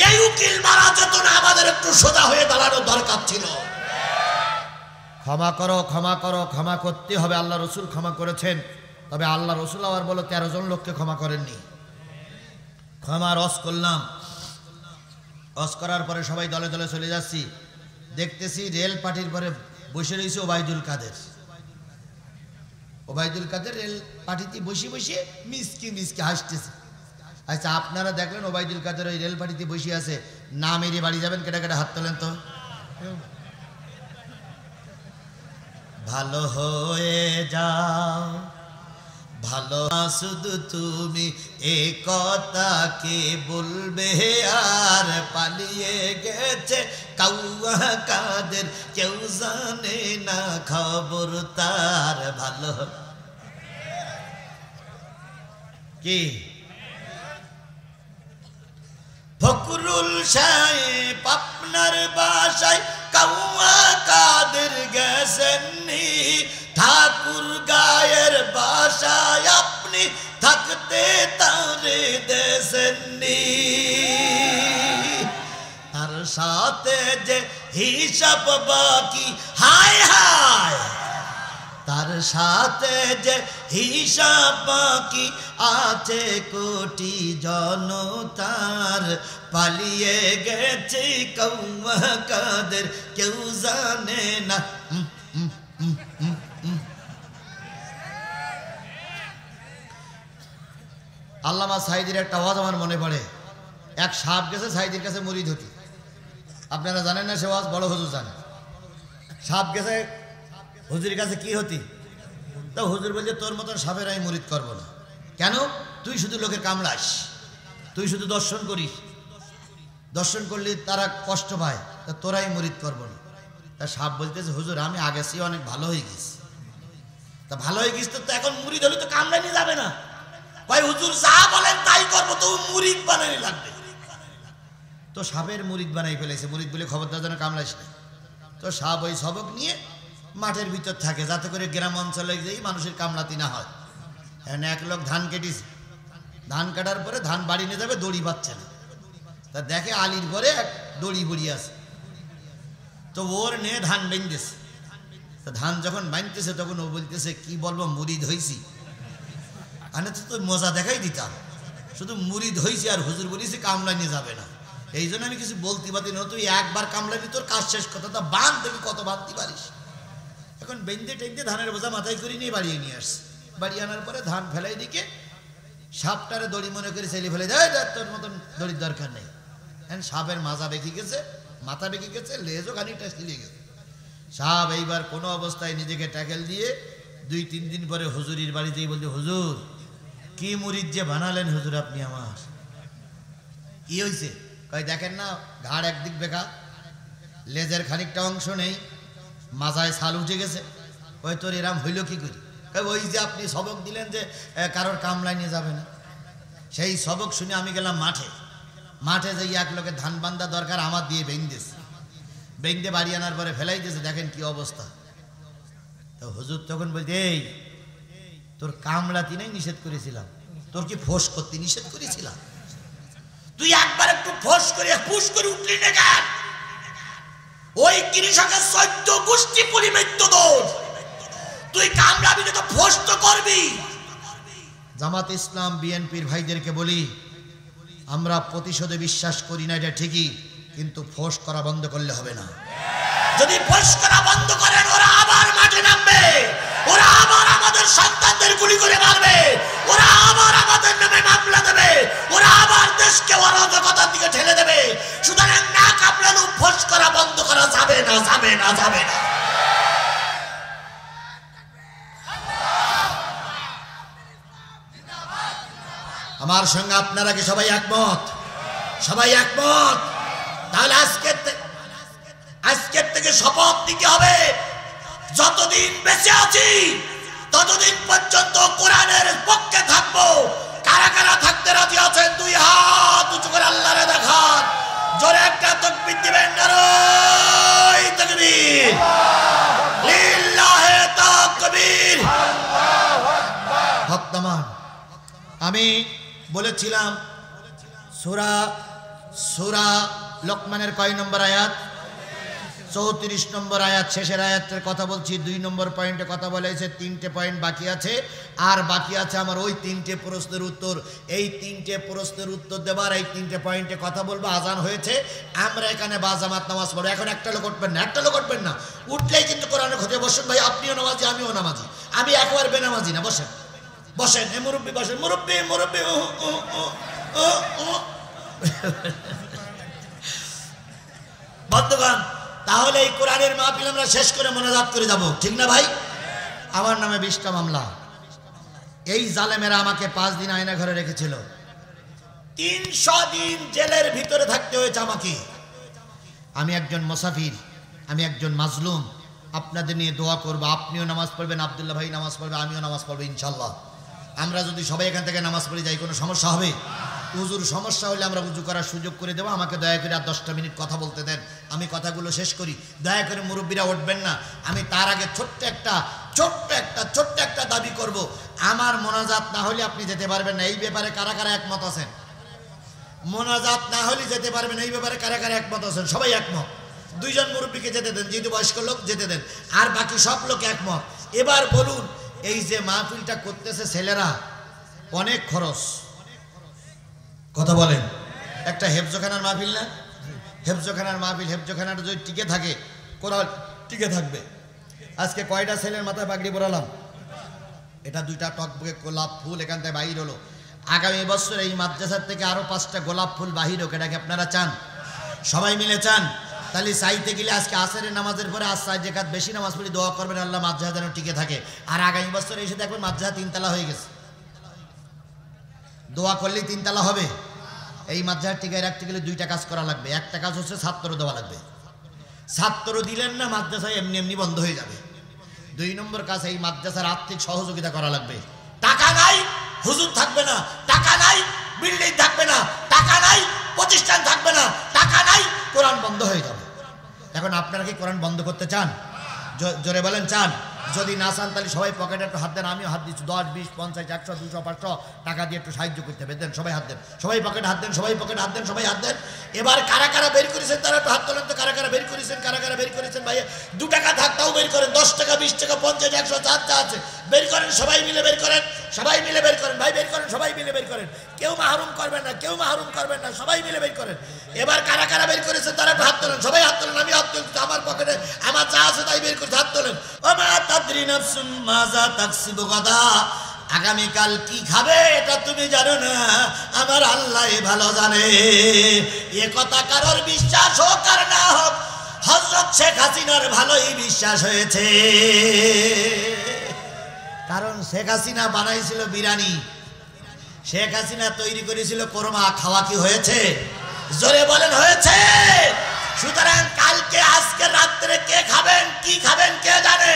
এই উকিল মারা যেত না, আমাদের একটু সোজা হয়ে দাঁড়ানোর দরকার ছিল। ক্ষমা করো, ক্ষমা করো, ক্ষমা করতে হবে। আল্লাহ রসুল ক্ষমা করেছেন, তবে আল্লাহ রসুল আবার বলো 13 জন লোককে ক্ষমা করেননি। ক্ষমা রস করলাম, রস করার পরে সবাই দলে দলে চলে যাচ্ছি। দেখতেছি রেল পার্টির পরে বসে রয়েছে ওবায়দুল কাদের। ওবায়দুল কাদের রেল পার্টিতে বসে বসে মিসকি মিসকি হাসতেছে। আচ্ছা, আপনারা দেখলেন ওবায়দুল কাদের ওই রেল পার্টিতে বসে আছে, না মেরে বাড়ি যাবেন? কেটে কেটে হাত তোলেন তো। ভালো হয়ে যাও, ভালো শুধু তুমি এ কথা কে বলবে, আর পালিয়ে গেছে কাউয়া কাদের, কেউ জানে না খবর তার। ভালো কি ফকরুল সাহেব আপনার বাসায় কাউয়া কাদের গেছেননি, ঠাকুর গায়ের বাসায় আপনি থাকতে তারে দেশেননি। তার সাথে যে হিসাব বাকি, হায় হায়, তার সাথে যে হিসাব বাকি আছে কোটি জনতার, পালিয়ে গেছে কাউয়া কাদের, কেউ জানে না। আল্লামা সাইদির একটা ওয়াজ আমার মনে পড়ে। এক সাপ গেছে সাইদির কাছে মুরিদ হতি। আপনারা জানেন না সে ওয়াজ? বড় হুজুর জানে। সাপ গেছে হুজুরের কাছে কি হতি? তো হুজুর বলছে তোর মতন সাপের আমি মুরিদ করবো না। কেন? তুই শুধু লোকের কামড়াস, তুই শুধু দর্শন করিস, দর্শন করলে তারা কষ্ট পায়, তা তোরাই মুরিদ করবো না। তা সাপ বলতেছে হুজুর আমি আগে সে অনেক ভালো হয়ে গেছি। তা ভালো হয়ে গেছিস তো এখন মুরিদ হলে তো কামড়ানি যাবে না। ভাই হুজুর যা বলেন তাই করবো, তো মুরিদ বানানি লাগবে। তো সাপের মুরিদ বানাই ফেলেছে। মুরিদ বলে খবরদার যেন কামড়াইস না। তো সাপ ওই সবক নিয়ে মাঠের ভিতর থাকে, যাতে করে গ্রাম অঞ্চলে যেই মানুষের কামড়াতি না হয়। এখন এক লোক ধান কেটেছে, ধান কাটার পরে ধান বাড়ি নিয়ে যাবে, দড়ি পাচ্ছে না। তা দেখে আলির পরে এক দড়ি বড়ি আছে, তো ওর নিয়ে ধান বেঁধেছে। তো ধান যখন বাঁধতেছে তখন ও বলতেছে কি বলবো মুরিদ হইছি। মানে তো মজা দেখাই দিতাম, শুধু মুরিদ হইছি আর হুজুর বলিছি কামলা নিয়ে যাবে না। এই জন্য আমি কিছু বলতে পারি না। তুই একবার কামলাবি তোর কাজ শেষ, কথা তা বাঁধ দেখি কত বাঁধতে পারিস। এখন বেঁধে টেঁধে ধানের বোঝা মাথায় করে নিয়ে বাড়িয়ে নিয়ে আসছে। বাড়ি আনার পরে ধান ফেলাই দিকে সাপটারে দড়ি মনে করে ছেলে ফেলে দেয়, তোর মতন দড়ির দরকার নেই। হ্যাঁ সাপের মাজা বেঁকে গেছে, মাথা বেঁকে গেছে, লেজও খানিকটা ছিলিয়ে গেছে। সাপ এইবার কোনো অবস্থায় নিজেকে ট্যাকেল দিয়ে 2-3 দিন পরে হুজুরির বাড়িতেই বলছে হুজুর কি মুরিদ যে বানালেন হুজুর আপনি আমার। কি হয়েছে? কই দেখেন না ঘাড় একদিক বেঁকা, লেজের খানিকটা অংশ নেই, মাজায় ছাল উঠে গেছে। কই তোর এরাম হইল কি করি? ওই যে আপনি সবক দিলেন যে কারোর কামলায় নিয়ে যাবে না, সেই সবক শুনে আমি গেলাম মাঠে। মাঠে যাই এক লোকের ধান বান্ধা দরকার, আমার দিয়ে বেঁধেছে। বেঁধে বাড়ি আনার পরে ফেলাই দিয়েছে, দেখেন কি অবস্থা। তো হুজুর তখন বলছে এই তোর কামলাতি নাই নিষেধ করেছিলাম, তোর কি ফোঁস করতে নিষেধ করেছিলাম? তুই একবার একটু ফোঁস করে ফুস করে উঠলি না কেন? ওই কৃষকের 14 গোষ্ঠী পরিমিত দোষ, তুই কামড়াবি না তো ফোঁস তো করবি। জামাত ইসলাম বিএনপির ভাইদেরকে বলি আমরা প্রতিশোধে বিশ্বাস করি না, এটা ঠিকই, কিন্তু ফোঁস করা বন্ধ করলে হবে না। যদি ফোঁস করা বন্ধ করেন ওরা আবার মাঠে নামবে, ওরা আবার আমাদের সন্তানদের গুলি করে মারবে, ওরা আবার আমাদের নামে মামলা দেবে, ওরা আবার দেশকে অরাজকতার দিকে ঠেলে দেবে। সুতরাং না কামড়ানো ফোঁস করা বন্ধ করা যাবে না, যাবে না, যাবে না। আমার সঙ্গে আপনারা কি সবাই একমত? সবাই একমত? তাহলে আজকের থেকে শপথ নিতে হবে যতদিন বেঁচে আছি ততদিন পর্যন্ত কোরআনের পক্ষে থাকবো। কারা কারা থাকতে রাজি আছেন? 2 হাত উঁচু করে আল্লাহরে দেখান, জোরে একটা তাকবীর দিবেন। নারায়ে তাকবীর, লিল্লাহি তাকবীর, আল্লাহু আকবার। হকতামান আমি বলেছিলাম সূরা লোকমানের কয় নম্বর আয়াত? 34 নম্বর আয়াত, শেষের আয়াতের কথা বলছি। 2 নম্বর পয়েন্টে কথা বলেছে, 3টে পয়েন্ট বাকি আছে। আর বাকি আছে আমার ওই 3টে প্রশ্নের উত্তর। এই 3টে প্রশ্নের উত্তর দেবার এই 3টে পয়েন্টে কথা বলবো। আজান হয়েছে, আমরা এখানে বাজামাত নামাজ পড়বো। এখন একটা লোক উঠবেন না, একটা লোক উঠবেন না, উঠলেই কিন্তু কোরআনের খোঁজে বসেন। ভাই আপনিও নামাজি আমিও নামাজি, আমি একবার বেনামাজি না। বসেন বসেন, এ মুরব্বী বসেন, মুরব্বী মুরব্বী বন্ধুগণ। তাহলে এই কোরআনের মাহফিল আমরা শেষ করে মোনাজাত করে যাব, ঠিক না ভাই? আমার নামে 20টা মামলা। এই জালেমেরা আমাকে 5 দিন আয়না ঘরে রেখেছিল, 300 দিন জেলের ভিতরে থাকতে হয়েছে আমাকে। আমি একজন মুসাফির, আমি একজন মাজলুম। আপনাদের নিয়ে দোয়া করবো, আপনিও নামাজ পড়বেন, আব্দুল্লাহ ভাই নামাজ পড়বে, আমিও নামাজ পড়বো ইনশাল্লাহ। আমরা যদি সবাই এখান থেকে নামাজ পড়ে যাই কোনো সমস্যা হবে? উজুর সমস্যা হলে আমরা উজু করার সুযোগ করে দেবো। আমাকে দয়া করে আর 10টা মিনিট কথা বলতে দেন, আমি কথাগুলো শেষ করি। দয়া করে মুরব্বীরা উঠবেন না। আমি তার আগে ছোট্ট একটা দাবি করব। আমার মোনাজাত না হলে আপনি যেতে পারবেন না। এই ব্যাপারে কারা কারা একমত আছেন? মোনাজাত না হলে যেতে পারবেন, এই ব্যাপারে কারা কারা একমত আছেন? সবাই একমত। 2 জন মুরব্বীকে যেতে দেন, যেহেতু বয়স্ক লোক যেতে দেন, আর বাকি সব লোক একমত। এবার বলুন, এই যে মাহফিলটা করতেছে ছেলেরা, অনেক খরচ, কথা বলেন। একটা হেফজখানার মাহফিল না? হেফজখানার মাহফিল, হেফজখানাটা যদি টিকে থাকে কোরআন টিকে থাকবে। আজকে কয়টা ছেলের মাথায় পাগড়ি পরালাম? এটা 2টা টকবগে গোলাপ ফুল এখান থেকে বাইর হলো। আগামী বছর এই মাদ্রাসার থেকে আরো 5টা গোলাপ ফুল বাহির হোক, এটাকে আপনারা চান? সবাই মিলে চান? তাহলে চাইতে গেলে আজকে আসরের নামাজের পরে আজ 4 রাকাত বেশি নামাজ পড়ে দোয়া করবেন আল্লাহ মাদ্রাসা যেন টিকে থাকে। আর আগামী বছর এসে দেখবেন মাদ্রাসা 3 তলা হয়ে গেছে। দোয়া করলেই 3 তলা হবে। এই মাদ্রাসা টিকায় রাখতে গেলে 2টা কাজ করা লাগবে। একটা কাজ হচ্ছে ছাত্র দেওয়া লাগবে। ছাত্র দিলেন না মাদ্রাসা এমনি এমনি বন্ধ হয়ে যাবে। 2 নম্বর কাজ এই মাদ্রাসার আর্থিক সহযোগিতা করা লাগবে। টাকা নাই হুজুর থাকবে না, টাকা নাই বিল্ডিং থাকবে না, টাকা নাই প্রতিষ্ঠান থাকবে না, টাকা নাই কোরআন বন্ধ হয়ে যাবে। এখন আপনারা কি কোরআন বন্ধ করতে চান? জোরে বলেন চান? যদি না চান তাহলে সবাই পকেটে একটু হাত দেন। আমিও হাত দিচ্ছি। 10, 20, 50, 100, 200, 500 টাকা দিয়ে একটু সাহায্য করতে হবে। দেন, সবাই হাত দেন, সবাই পকেটে হাত দেন, সবাই পকেটে হাত দেন, সবাই হাত দেন। এবার কারা কারা বের করেছেন তারা একটু হাত তোলেন তো। কারা কারা বের করেছেন, কারা কারা বের করেছেন? ভাই 2 টাকা থাক তাও বের করেন, 10 টাকা, 20 টাকা, 50, 100 যা যা আছে বের করেন। সবাই মিলে বের করেন, সবাই মিলে বের করেন। ভাই বের করেন, সবাই মিলে বের করেন। কেউ মাহরুম করবেন না, কেউ মাহরুম করবেন না, সবাই মিলে বের করেন। এবার কারা কারা বের করেছেন তারা একটু হাত তোলেন, সবাই হাত তোলেন। আমি হাত তুলছি, আমার পকেটে আমার যা আছে তাই বের করছি, হাত তোলেন। ও মা তাদরি নাফসুন মাজা তাকসিবু গাদা, আগামীকাল কি খাবে এটা তুমি জানো না, আমার আল্লাহ ভালো জানে। এ কথা কারোর বিশ্বাস হোক আর না হোক, হযরত শেখ হাসিনার ভালোই বিশ্বাস হয়েছে। কারণ শেখ হাসিনা বানাইছিল বিরিয়ানি, শেখ হাসিনা তৈরি করেছিল কোরমা। খাওয়া কি হয়েছে? জোরে বলেন হয়েছে? সুতরাং কালকে আজকে রাত্রে কে খাবেন, কি খাবেন কে জানে?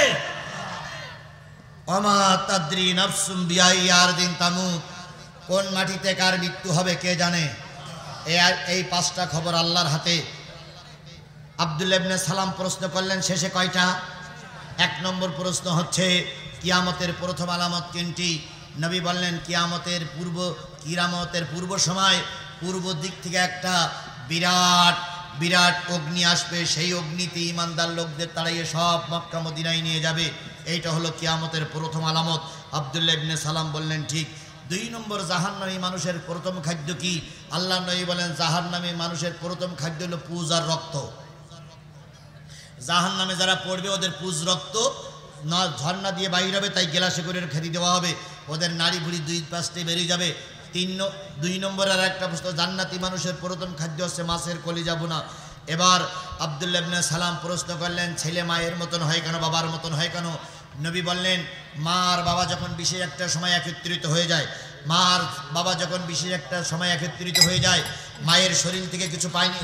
ওমা তাদরি নাফসুম বিআই আরদিন তামুত, কোন মাটিতে কার মৃত্যু হবে কে জানে? এই 5টা খবর আল্লাহর হাতে। আব্দুল্লাহ ইবনে সালাম প্রশ্ন করলেন শেষে কয়টা? 1 নম্বর প্রশ্ন হচ্ছে কিয়ামতের প্রথম আলামত কোনটি? নবী বললেন কিয়ামতের পূর্ব সময় পূর্ব দিক থেকে একটা বিরাট বিরাট অগ্নি আসবে। সেই অগ্নিতে ঈমানদার লোকদের তাড়িয়ে সব মক্কা মদিনায় নিয়ে যাবে। এইটা হলো কিয়ামতের প্রথম আলামত। আব্দুল্লাহ ইবনে সালাম বললেন ঠিক। 2 নম্বর জাহান্নামী মানুষের প্রথম খাদ্য কি? আল্লাহ নবী বলেন জাহান্নামী মানুষের প্রথম খাদ্য হলো পুজ আর রক্ত। জাহান্নামে যারা পড়বে ওদের পুজ রক্ত না ঝর্ণা দিয়ে বাইর হবে, তাই গ্লাসে করে খেতে দেওয়া হবে। ওদের নাড়ি ভুড়ি 2 পাশে বেরিয়ে যাবে। 2 নম্বরের একটা প্রশ্ন, জান্নাতি মানুষের প্রথম খাদ্য হচ্ছে মাছের কলিজা বোনা। এবার আব্দুল্লাহ ইবনে সালাম প্রশ্ন করলেন ছেলে মায়ের মতন হয় কেন, বাবার মতন হয় কেন? নবী বললেন মা আর বাবা যখন বিশেষ একটা সময় একত্রিত হয়ে যায়, মা আর বাবা যখন বিশেষ একটা সময় একত্রিত হয়ে যায়, মায়ের শরীর থেকে কিছু পানি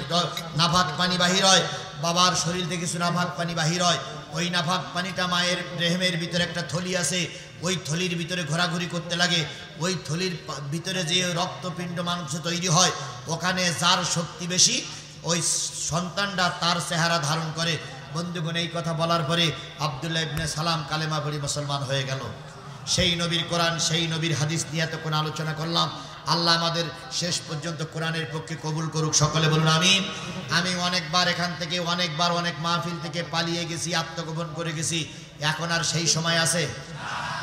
নাফাক পানি বাহির হয়, বাবার শরীর থেকে কিছু নাফাক পানি বাহির হয়। ওই নাফাক পানিটা মায়ের রেহেমের ভিতরে একটা থলি আছে, ওই থলির ভিতরে ঘোরাঘুরি করতে লাগে। ওই থলির ভিতরে যে রক্তপিণ্ড মাংস তৈরি হয়, ওখানে যার শক্তি বেশি ওই সন্তানটা তার চেহারা ধারণ করে। বন্ধুগণ, এই কথা বলার পরে আব্দুল্লাহ ইবনে সালাম কালেমা পড়ে মুসলমান হয়ে গেল। সেই নবীর কোরআন, সেই নবীর হাদিস নিয়ে এতক্ষণ আলোচনা করলাম। আল্লাহ আমাদের শেষ পর্যন্ত কোরআনের পক্ষে কবুল করুক, সকলে বলুন আমিন। আমি অনেকবার এখান থেকে অনেকবার অনেক মাহফিল থেকে পালিয়ে গেছি, আত্মগোপন করে গেছি। এখন আর সেই সময় আছে?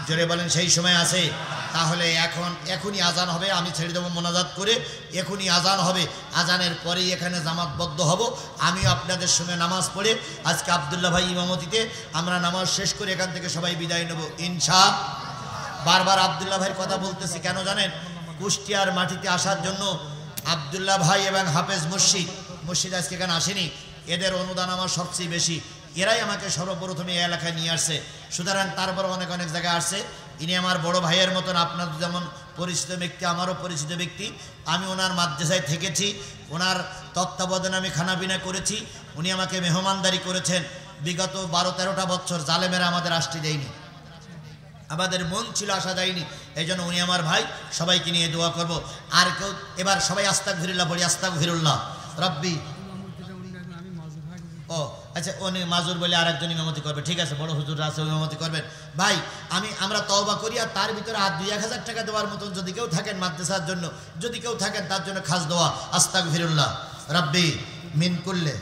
জোরে বলেন সেই সময় আছে? তাহলে এখনই আজান হবে, আমি ছেড়ে দেবো মোনাজাত করে। এখনই আজান হবে, আজানের পরেই এখানে জামাতবদ্ধ হব। আমিও আপনাদের সঙ্গে নামাজ পড়ে আজকে আব্দুল্লাহ ভাই ইমামতিতে আমরা নামাজ শেষ করে এখান থেকে সবাই বিদায় নেব ইনশাআল্লাহ। বারবার আব্দুল্লাহ ভাইয়ের কথা বলতেছি কেন জানেন? কুষ্টিয়ার মাটিতে আসার জন্য আব্দুল্লাহ ভাই এবং হাফেজ মুর্শিদ আজকে এখানে আসেনি। এদের অনুদান আমার সবচেয়ে বেশি। এরাই আমাকে সর্বপ্রথমে এই এলাকায় নিয়ে আসছে। সুতরাং তারপর অনেক অনেক জায়গায় আসছে। ইনি আমার বড় ভাইয়ের মতন, আপনার যেমন পরিচিত ব্যক্তি আমারও পরিচিত ব্যক্তি। আমি ওনার মাদ্রাসায় থেকেছি, ওনার তত্ত্বাবধানে আমি খানাপিনা করেছি। উনি আমাকে মেহমানদারি করেছেন বিগত 12-13টা বছর। জালেমেরা আমাদের আসতে দেয়নি, আমাদের মন ছিল আসা যায়নি। এই জন্য উনি আমার ভাই, সবাইকে নিয়ে দোয়া করব। আর কেউ এবার সবাই আস্তাগফিরুল্লাহ পড়ি, আস্তাগফিরুল্লাহ রব্বি। ও আচ্ছা, উনি মাজুর বলে আরেকজন ইমামতি করবে, ঠিক আছে, বড় হুজুররা আছে ইমামতি করবেন। ভাই আমরা তওবা করি, আর তার ভিতরে 2-1,000 টাকা দেওয়ার মতন যদি কেউ থাকেন মাদ্রাসার জন্য, যদি কেউ থাকেন তার জন্য খাস দোয়া আস্তাগফিরুল্লাহ রব্বি মিন কুল্লে।